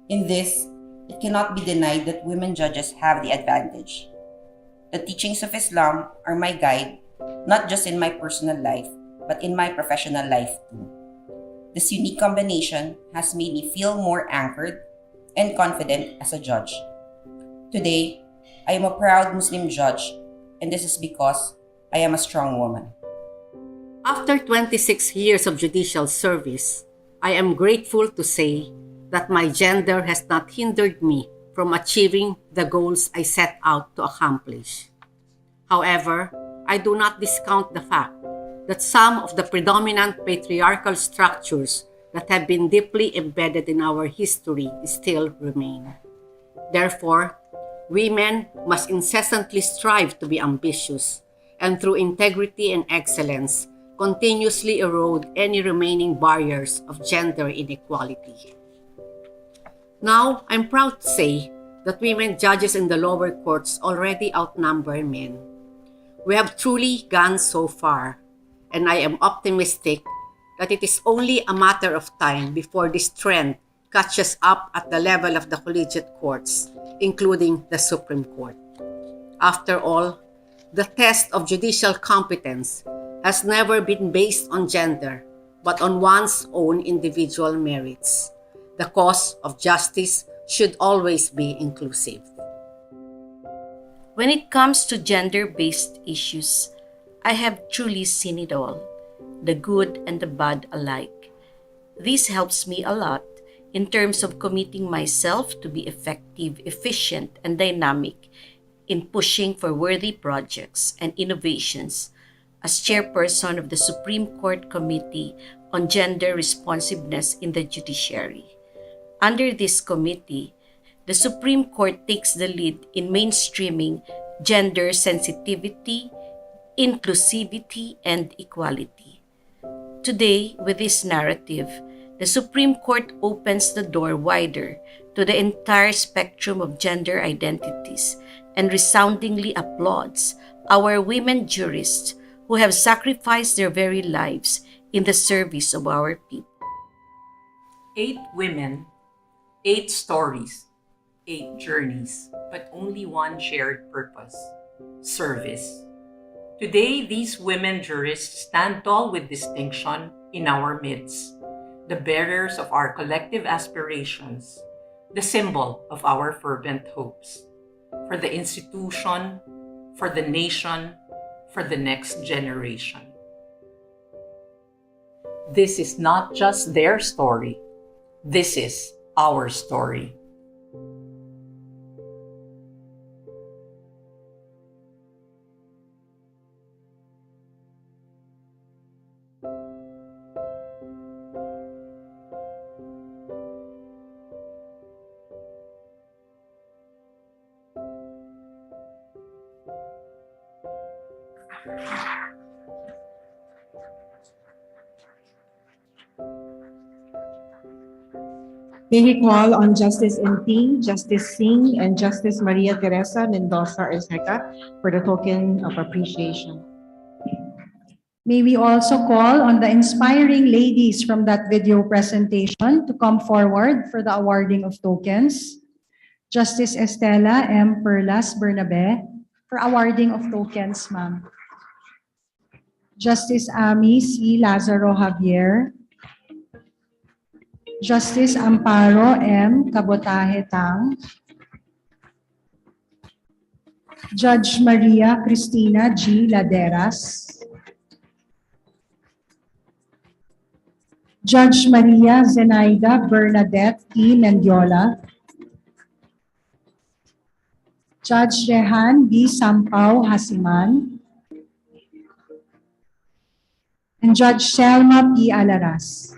In this, it cannot be denied that women judges have the advantage. The teachings of Islam are my guide, not just in my personal life, but in my professional life too. This unique combination has made me feel more anchored and confident as a judge. Today, I am a proud Muslim judge, and this is because I am a strong woman. After 26 years of judicial service, I am grateful to say that my gender has not hindered me from achieving the goals I set out to accomplish. However, I do not discount the fact that some of the predominant patriarchal structures that have been deeply embedded in our history still remain. Therefore, women must incessantly strive to be ambitious and through integrity and excellence continuously erode any remaining barriers of gender inequality. Now, I'm proud to say that women judges in the lower courts already outnumber men. We have truly gone so far, and I am optimistic that it is only a matter of time before this trend catches up at the level of the collegiate courts, including the Supreme Court. After all, the test of judicial competence has never been based on gender, but on one's own individual merits. The cause of justice should always be inclusive. When it comes to gender-based issues, I have truly seen it all, the good and the bad alike. This helps me a lot in terms of committing myself to be effective, efficient, and dynamic in pushing for worthy projects and innovations as chairperson of the Supreme Court Committee on Gender Responsiveness in the Judiciary. Under this committee, the Supreme Court takes the lead in mainstreaming gender sensitivity, inclusivity, and equality. Today, with this narrative, the Supreme Court opens the door wider to the entire spectrum of gender identities and resoundingly applauds our women jurists who have sacrificed their very lives in the service of our people. 8 women, 8 stories, 8 journeys, but only one shared purpose: service. Today, these women jurists stand tall with distinction in our midst, the bearers of our collective aspirations, the symbol of our fervent hopes, for the institution, for the nation, for the next generation. This is not just their story. This is our story. May we call on Justice Enting, Justice Singh, and Justice Maria Teresa Mendoza Erceca for the token of appreciation. May we also call on the inspiring ladies from that video presentation to come forward for the awarding of tokens. Justice Estela M. Perlas Bernabe for awarding of tokens, ma'am. Justice Ami C. Lazaro Javier. Justice Amparo M. Cabotaje Tang. Judge Maria Cristina G. Laderas. Judge Maria Zenaida Bernadette E. Mendiola. Judge Rehan B. Sampaw Hasiman. and Judge Selma P. Alaras.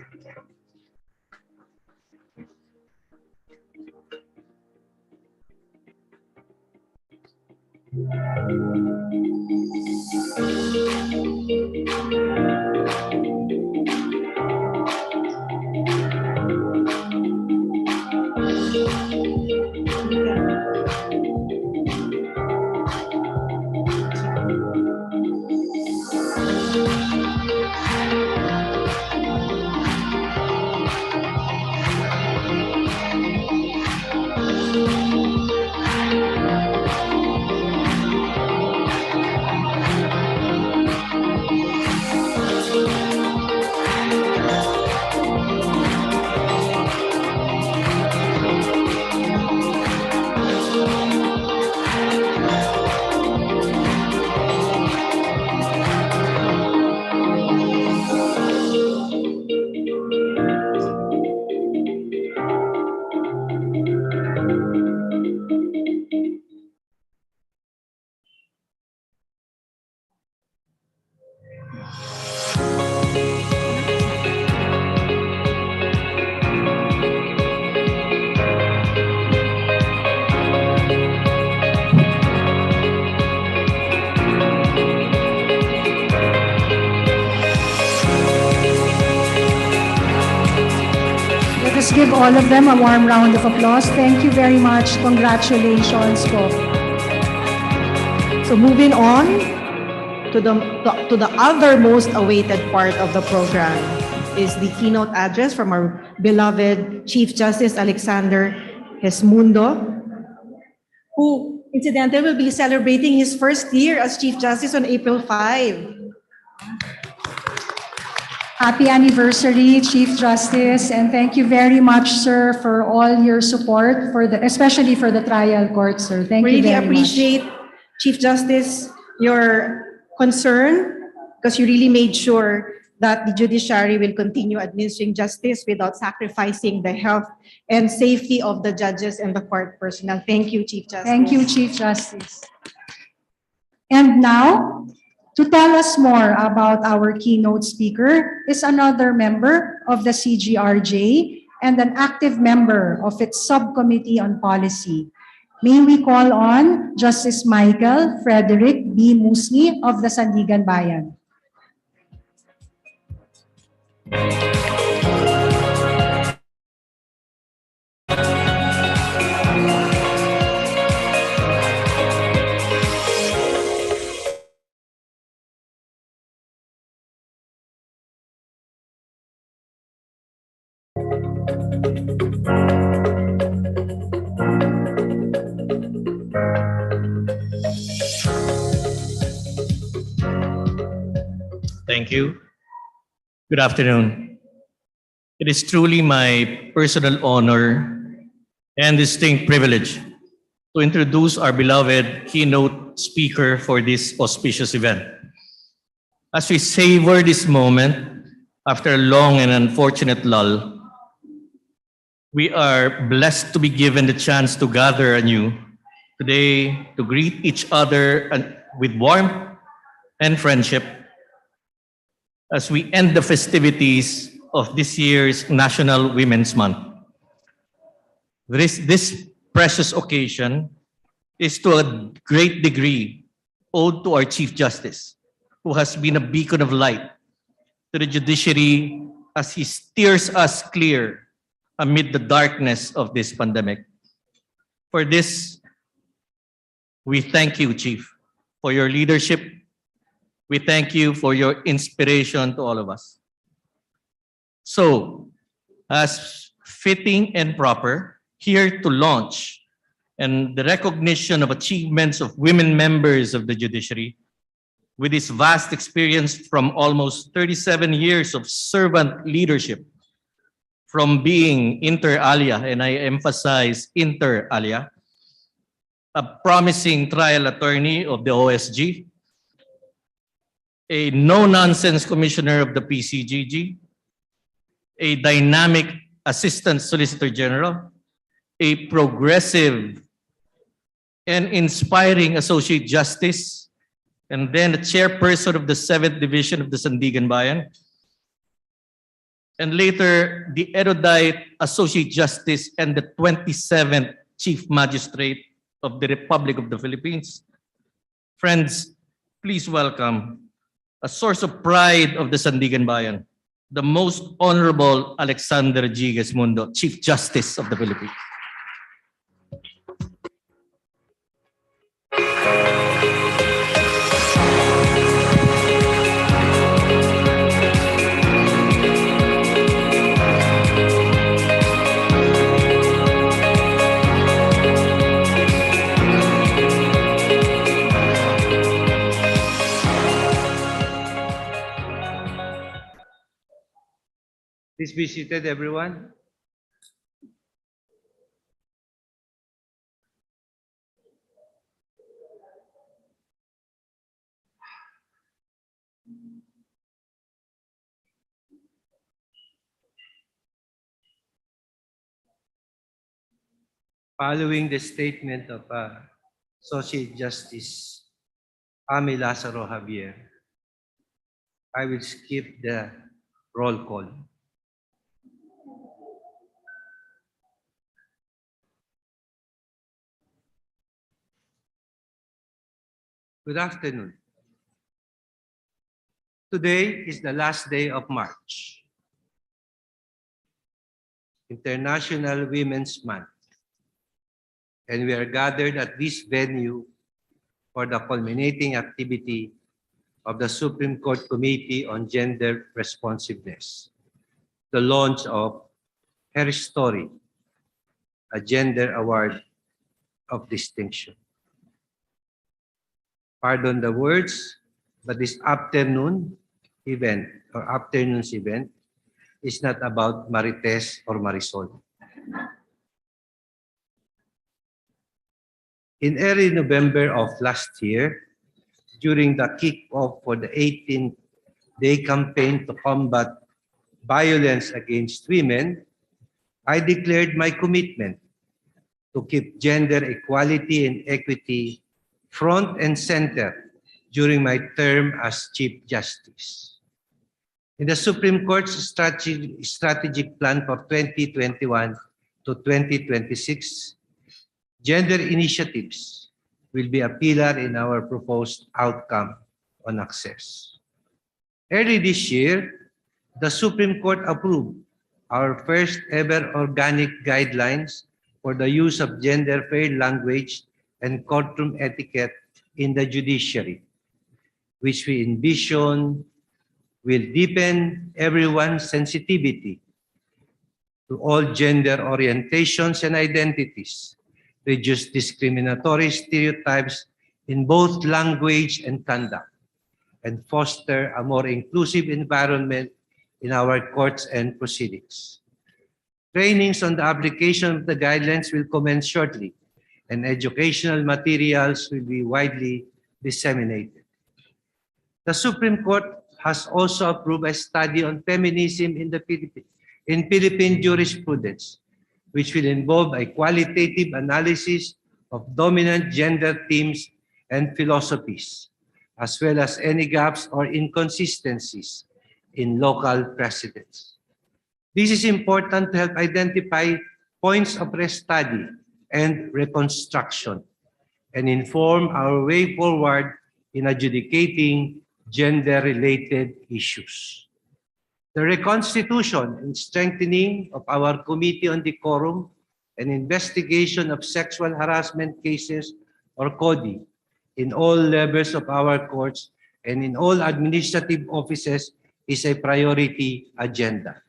Let us give all of them a warm round of applause. Thank you very much. Congratulations po. So moving on to the other most awaited part of the program is the keynote address from our beloved Chief Justice Alexander Gesmundo, who incidentally will be celebrating his first year as Chief Justice on April 5. Happy anniversary, Chief Justice, and thank you very much, sir, for all your support, especially for the trial court, sir. Thank you Really very much. appreciate, Chief Justice, your concern, because you really made sure that the judiciary will continue administering justice without sacrificing the health and safety of the judges and the court personnel. Thank you, Chief Justice. Thank you, Chief Justice. And now, to tell us more about our keynote speaker is another member of the CGRJ and an active member of its subcommittee on policy. May we call on Justice Michael Frederick B. Musni of the Sandigan Bayan. Thank you. Good afternoon. It is truly my personal honor and distinct privilege to introduce our beloved keynote speaker for this auspicious event. As we savor this moment after a long and unfortunate lull, we are blessed to be given the chance to gather anew today to greet each other with warmth and friendship as we end the festivities of this year's National Women's Month. This precious occasion is to a great degree owed to our Chief Justice, who has been a beacon of light to the judiciary as he steers us clear amid the darkness of this pandemic. For this, we thank you, Chief, for your leadership. We thank you for your inspiration to all of us. So, as fitting and proper, here to launch and the recognition of achievements of women members of the judiciary, with his vast experience from almost 37 years of servant leadership, from being inter alia, and I emphasize inter alia, a promising trial attorney of the OSG, a no-nonsense commissioner of the PCGG, a dynamic assistant solicitor general, a progressive and inspiring associate justice, and then the chairperson of the 7th Division of the Sandigan Bayan, and later the erudite Associate Justice and the 27th Chief Magistrate of the Republic of the Philippines. Friends, please welcome a source of pride of the Sandigan Bayan, the Most Honorable Alexander G. Gesmundo, Chief Justice of the Philippines. Please be seated, everyone. Following the statement of Associate Justice Amy Lazaro Javier, I will skip the roll call. Good afternoon. Today is the last day of March, International Women's Month, and we are gathered at this venue for the culminating activity of the Supreme Court Committee on Gender Responsiveness, the launch of Her Story, a gender award of distinction. Pardon the words, but this afternoon's event is not about Marites or Marisol. In early November of last year, during the kick-off for the 18th-day campaign to combat violence against women, I declared my commitment to keep gender equality and equity front and center during my term as Chief Justice. In the Supreme Court's strategic plan for 2021 to 2026, gender initiatives will be a pillar in our proposed outcome on access. Early this year, the Supreme Court approved our first ever organic guidelines for the use of gender-fair language and courtroom etiquette in the judiciary, which we envision will deepen everyone's sensitivity to all gender orientations and identities, reduce discriminatory stereotypes in both language and conduct, and foster a more inclusive environment in our courts and proceedings. Trainings on the application of the guidelines will commence shortly, and educational materials will be widely disseminated. The Supreme Court has also approved a study on feminism in Philippine jurisprudence, which will involve a qualitative analysis of dominant gender themes and philosophies, as well as any gaps or inconsistencies in local precedents. This is important to help identify points of restudy and reconstruction, and inform our way forward in adjudicating gender-related issues. The reconstitution and strengthening of our Committee on Decorum and Investigation of Sexual Harassment Cases, or CODI, in all levels of our courts and in all administrative offices is a priority agenda.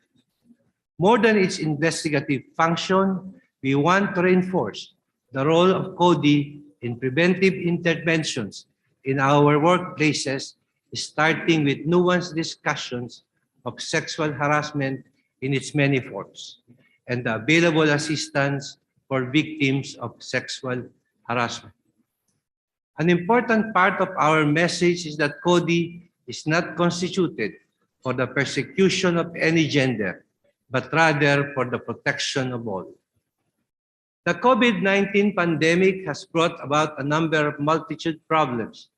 More than its investigative function, we want to reinforce the role of CODI in preventive interventions in our workplaces, starting with nuanced discussions of sexual harassment in its many forms, and the available assistance for victims of sexual harassment. An important part of our message is that CODI is not constituted for the persecution of any gender, but rather for the protection of all. The COVID-19 pandemic has brought about a number of multitude problems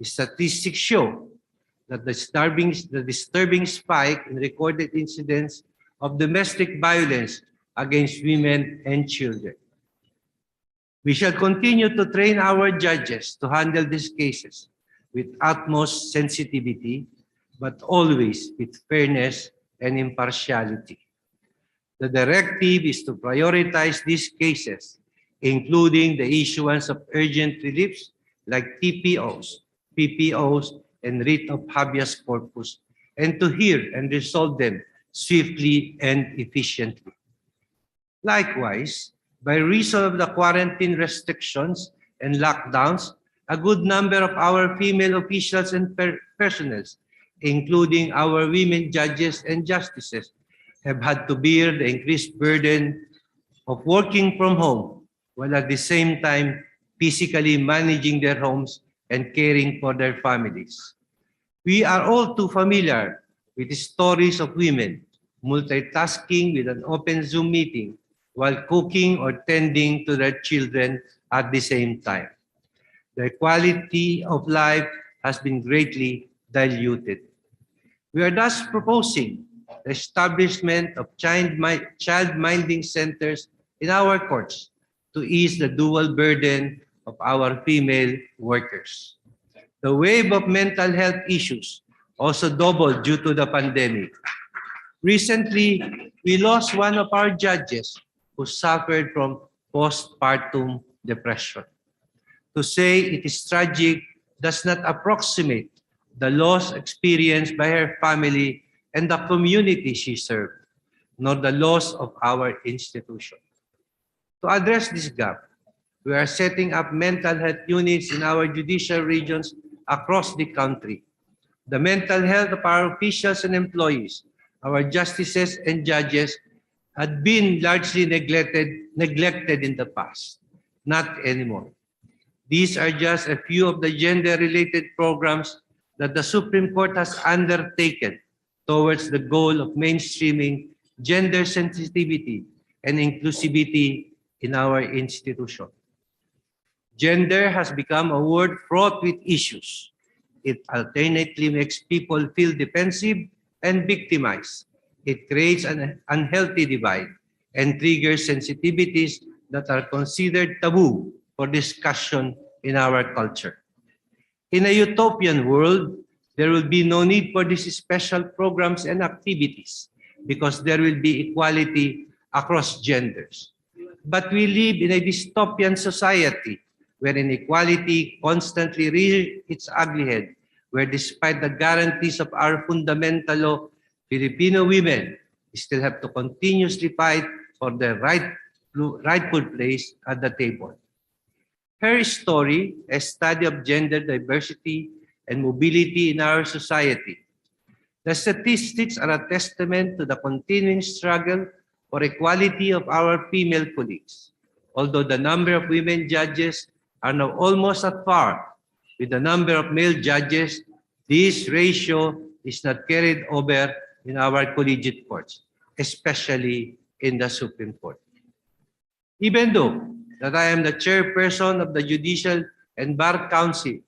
Statistics show that the disturbing spike in recorded incidents of domestic violence against women and children. We shall continue to train our judges to handle these cases with utmost sensitivity, but always with fairness and impartiality. The directive is to prioritize these cases, including the issuance of urgent reliefs like TPOs, PPOs, and writ of habeas corpus, and to hear and resolve them swiftly and efficiently. Likewise, by reason of the quarantine restrictions and lockdowns, a good number of our female officials and personnel, including our women judges and justices, have had to bear the increased burden of working from home, while at the same time physically managing their homes and caring for their families. We are all too familiar with the stories of women multitasking with an open Zoom meeting while cooking or tending to their children at the same time. Their quality of life has been greatly diluted. We are thus proposing the establishment of child-minding centers in our courts to ease the dual burden of our female workers. The wave of mental health issues also doubled due to the pandemic. Recently, we lost one of our judges who suffered from postpartum depression. To say it is tragic does not approximate the loss experienced by her family and the community she served, nor the loss of our institution. To address this gap, we are setting up mental health units in our judicial regions across the country. The mental health of our officials and employees, our justices and judges, had been largely neglected in the past. Not anymore. These are just a few of the gender-related programs that the Supreme Court has undertaken towards the goal of mainstreaming gender sensitivity and inclusivity in our institution. Gender has become a word fraught with issues. It alternately makes people feel defensive and victimized. It creates an unhealthy divide and triggers sensitivities that are considered taboo for discussion in our culture. In a utopian world, there will be no need for these special programs and activities because there will be equality across genders. But we live in a dystopian society where inequality constantly rears its ugly head, where despite the guarantees of our fundamental law, Filipino women still have to continuously fight for their rightful place at the table. Her story, a study of gender diversity and mobility in our society. The statistics are a testament to the continuing struggle for equality of our female colleagues. Although the number of women judges are now almost at par with the number of male judges, this ratio is not carried over in our collegiate courts, especially in the Supreme Court. Even though that I am the chairperson of the Judicial and Bar Council,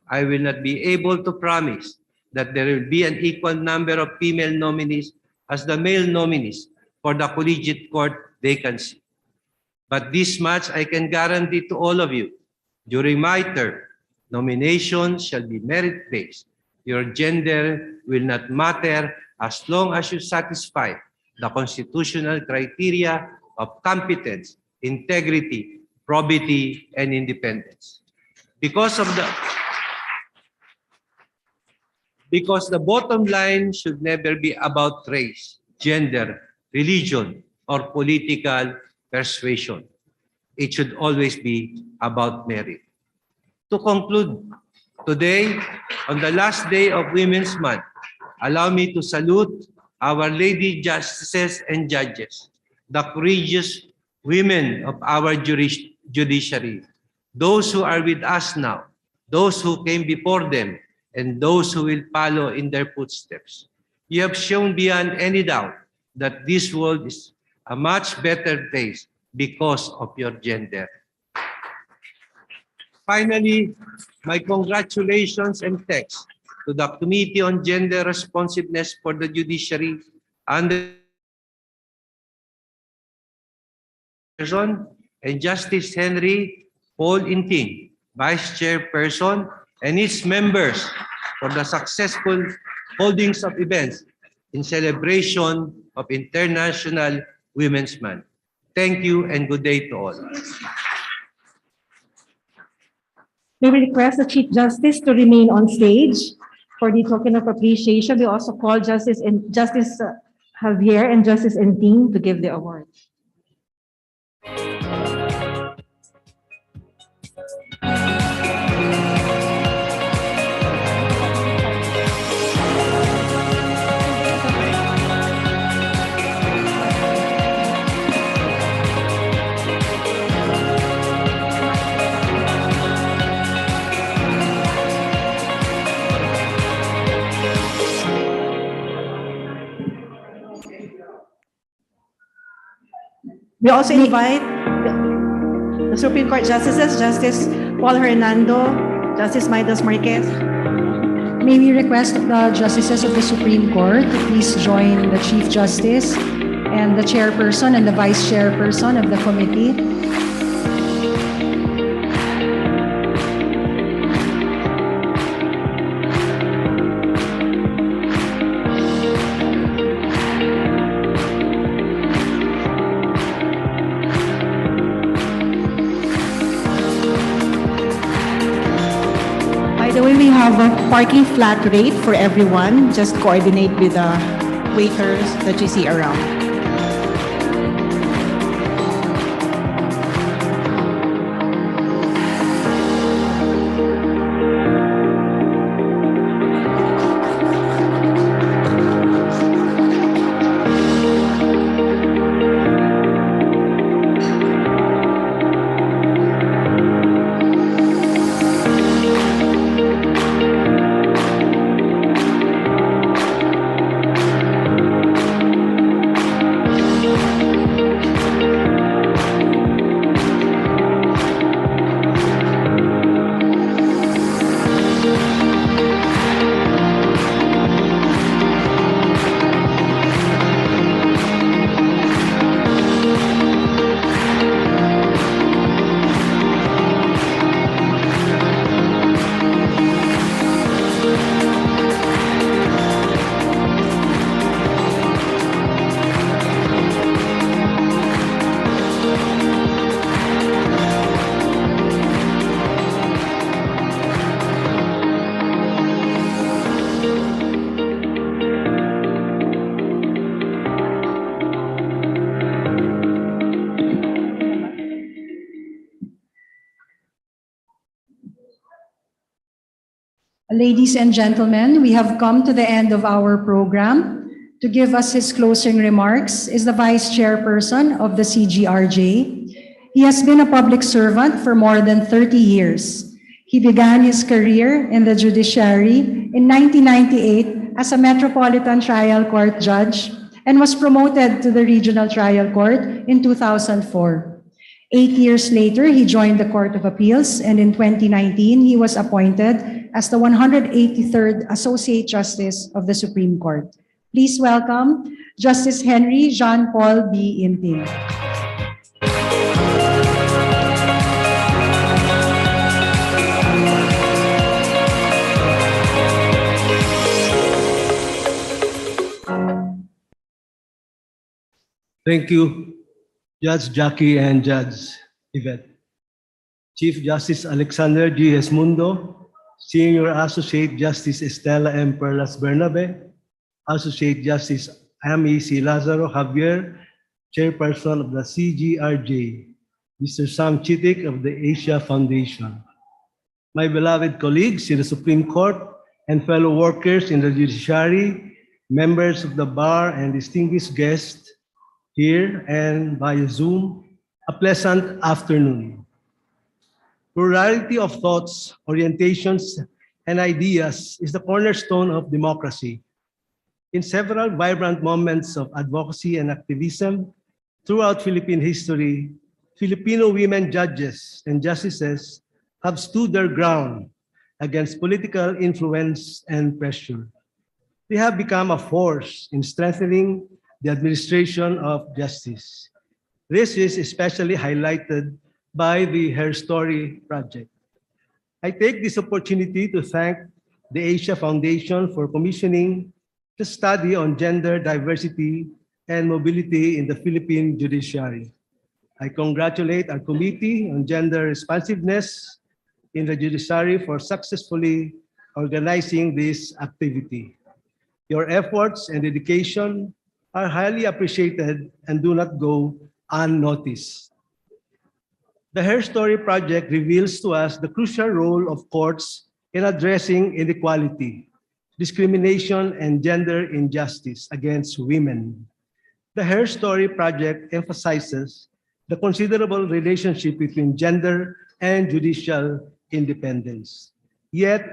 I will not be able to promise that there will be an equal number of female nominees as the male nominees for the collegiate court vacancy. But this much I can guarantee to all of you. During my term, nominations shall be merit-based. Your gender will not matter as long as you satisfy the constitutional criteria of competence, integrity, probity, and independence. Because the bottom line should never be about race, gender, religion, or political persuasion. It should always be about merit. To conclude, today, on the last day of Women's Month, allow me to salute our lady justices and judges, the courageous women of our judiciary, those who are with us now, those who came before them, and those who will follow in their footsteps. You have shown beyond any doubt that this world is a much better place because of your gender. Finally, my congratulations and thanks to the Committee on Gender Responsiveness for the Judiciary under and Justice Henry Paul Inting, Vice Chairperson, and its members for the successful holdings of events in celebration of International Women's Month. Thank you and good day to all. We will request the Chief Justice to remain on stage for the token of appreciation. We also call Justice Javier and Justice Enting to give the award. We also invite the Supreme Court Justices, Justice Paul Hernando, Justice Midas Marquez. May we request the Justices of the Supreme Court to please join the Chief Justice and the Chairperson and the Vice Chairperson of the committee. By the way, we have a parking flat rate for everyone. Just coordinate with the waiters that you see around. Ladies and gentlemen, we have come to the end of our program. To give us his closing remarks is the Vice Chairperson of the CGRJ. He has been a public servant for more than 30 years. He began his career in the judiciary in 1998 as a Metropolitan Trial Court judge and was promoted to the Regional Trial Court in 2004. 8 years later, he joined the Court of Appeals, and in 2019, he was appointed as the 183rd Associate Justice of the Supreme Court. Please welcome Justice Henry Jean-Paul B. Inting. Thank you, Judge Jackie and Judge Yvette. Chief Justice Alexander G. Esmundo, Senior Associate Justice Estela M. Perlas Bernabe, Associate Justice Amy C. Lazaro Javier, Chairperson of the CGRJ, Mr. Sam Chitik of the Asia Foundation, my beloved colleagues in the Supreme Court and fellow workers in the judiciary, members of the bar and distinguished guests here and via Zoom, a pleasant afternoon. Plurality of thoughts, orientations, and ideas is the cornerstone of democracy. In several vibrant moments of advocacy and activism throughout Philippine history, Filipino women judges and justices have stood their ground against political influence and pressure. They have become a force in strengthening the administration of justice. This is especially highlighted by the Her Story project. I take this opportunity to thank the Asia Foundation for commissioning the study on gender diversity and mobility in the Philippine judiciary. I congratulate our Committee on Gender Responsiveness in the Judiciary for successfully organizing this activity. Your efforts and dedication are highly appreciated and do not go unnoticed. The Her Story project reveals to us the crucial role of courts in addressing inequality, discrimination, and gender injustice against women. The Her Story project emphasizes the considerable relationship between gender and judicial independence. Yet,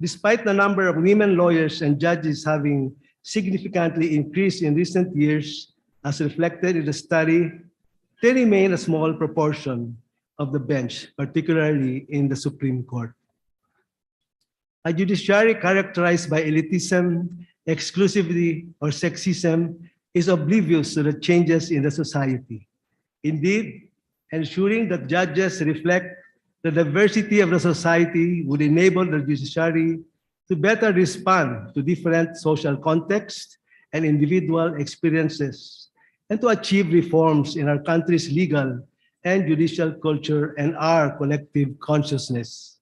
despite the number of women lawyers and judges having significantly increased in recent years, as reflected in the study, they remain a small proportion of the bench, particularly in the Supreme Court. A judiciary characterized by elitism, exclusivity, or sexism is oblivious to the changes in the society. Indeed, ensuring that judges reflect the diversity of the society would enable the judiciary to better respond to different social contexts and individual experiences, and to achieve reforms in our country's legal and judicial culture and our collective consciousness.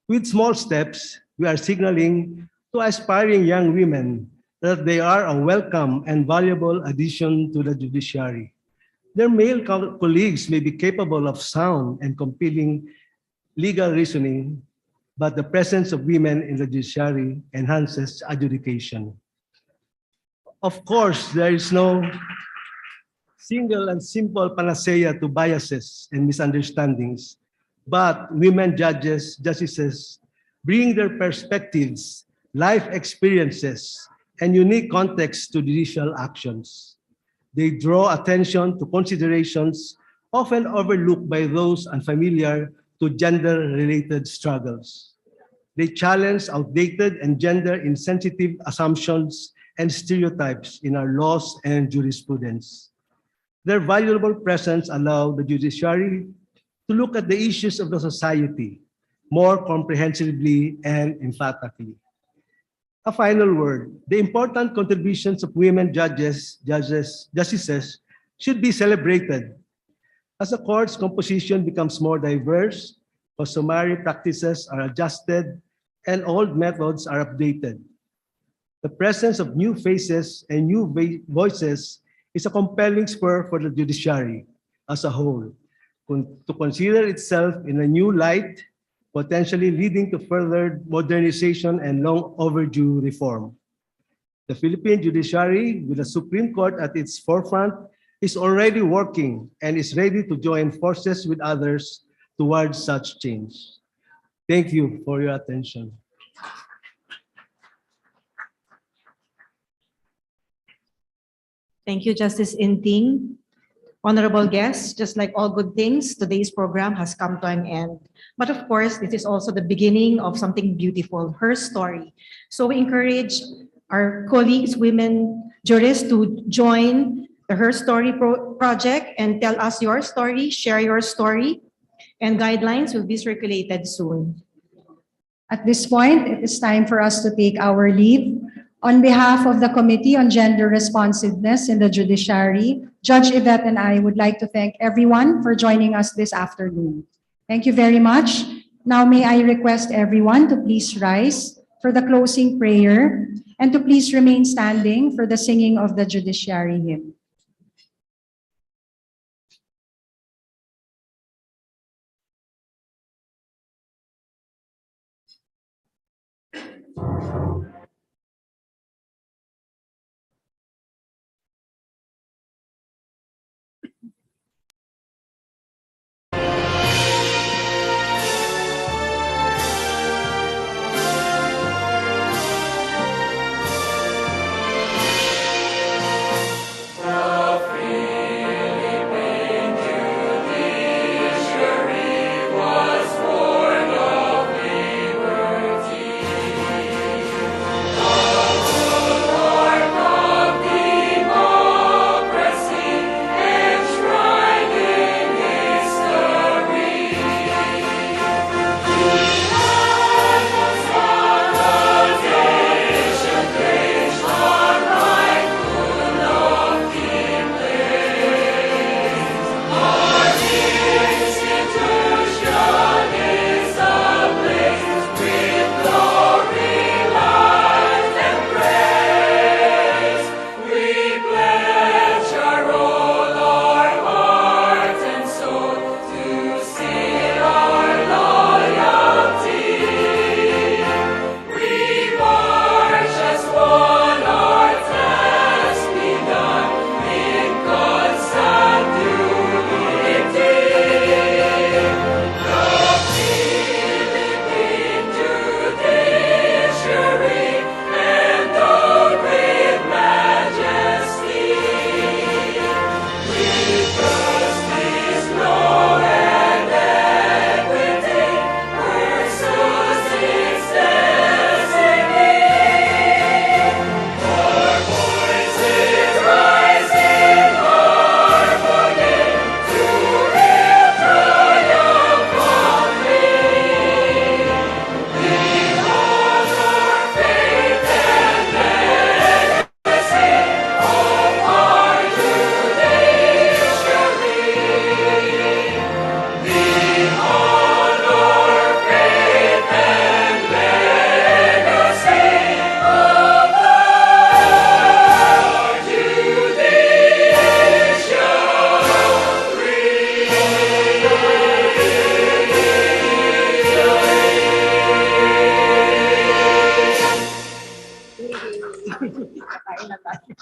With small steps, we are signaling to aspiring young women that they are a welcome and valuable addition to the judiciary. Their male colleagues may be capable of sound and compelling legal reasoning, but the presence of women in the judiciary enhances adjudication. Of course, there is no single and simple panacea to biases and misunderstandings, but women justices bring their perspectives, life experiences, and unique contexts to judicial actions. They draw attention to considerations often overlooked by those unfamiliar to gender-related struggles. They challenge outdated and gender-insensitive assumptions and stereotypes in our laws and jurisprudence. Their valuable presence allows the judiciary to look at the issues of the society more comprehensively and emphatically. A final word, the important contributions of women justices should be celebrated. As the court's composition becomes more diverse, customary practices are adjusted, and old methods are updated. The presence of new faces and new voices is a compelling spur for the judiciary as a whole to consider itself in a new light, potentially leading to further modernization and long overdue reform. The Philippine judiciary, with the Supreme Court at its forefront, is already working and is ready to join forces with others towards such change. Thank you for your attention. Thank you, Justice Inting. Honorable guests, just like all good things, today's program has come to an end. But of course, this is also the beginning of something beautiful, Her Story. So we encourage our colleagues, women jurists, to join the Her Story project and tell us your story, share your story, and guidelines will be circulated soon. At this point, it is time for us to take our leave. On behalf of the Committee on Gender Responsiveness in the Judiciary, Judge Yvette and I would like to thank everyone for joining us this afternoon. Thank you very much. Now may I request everyone to please rise for the closing prayer and to please remain standing for the singing of the Judiciary hymn. Philippine judiciary was born Kain na tayo.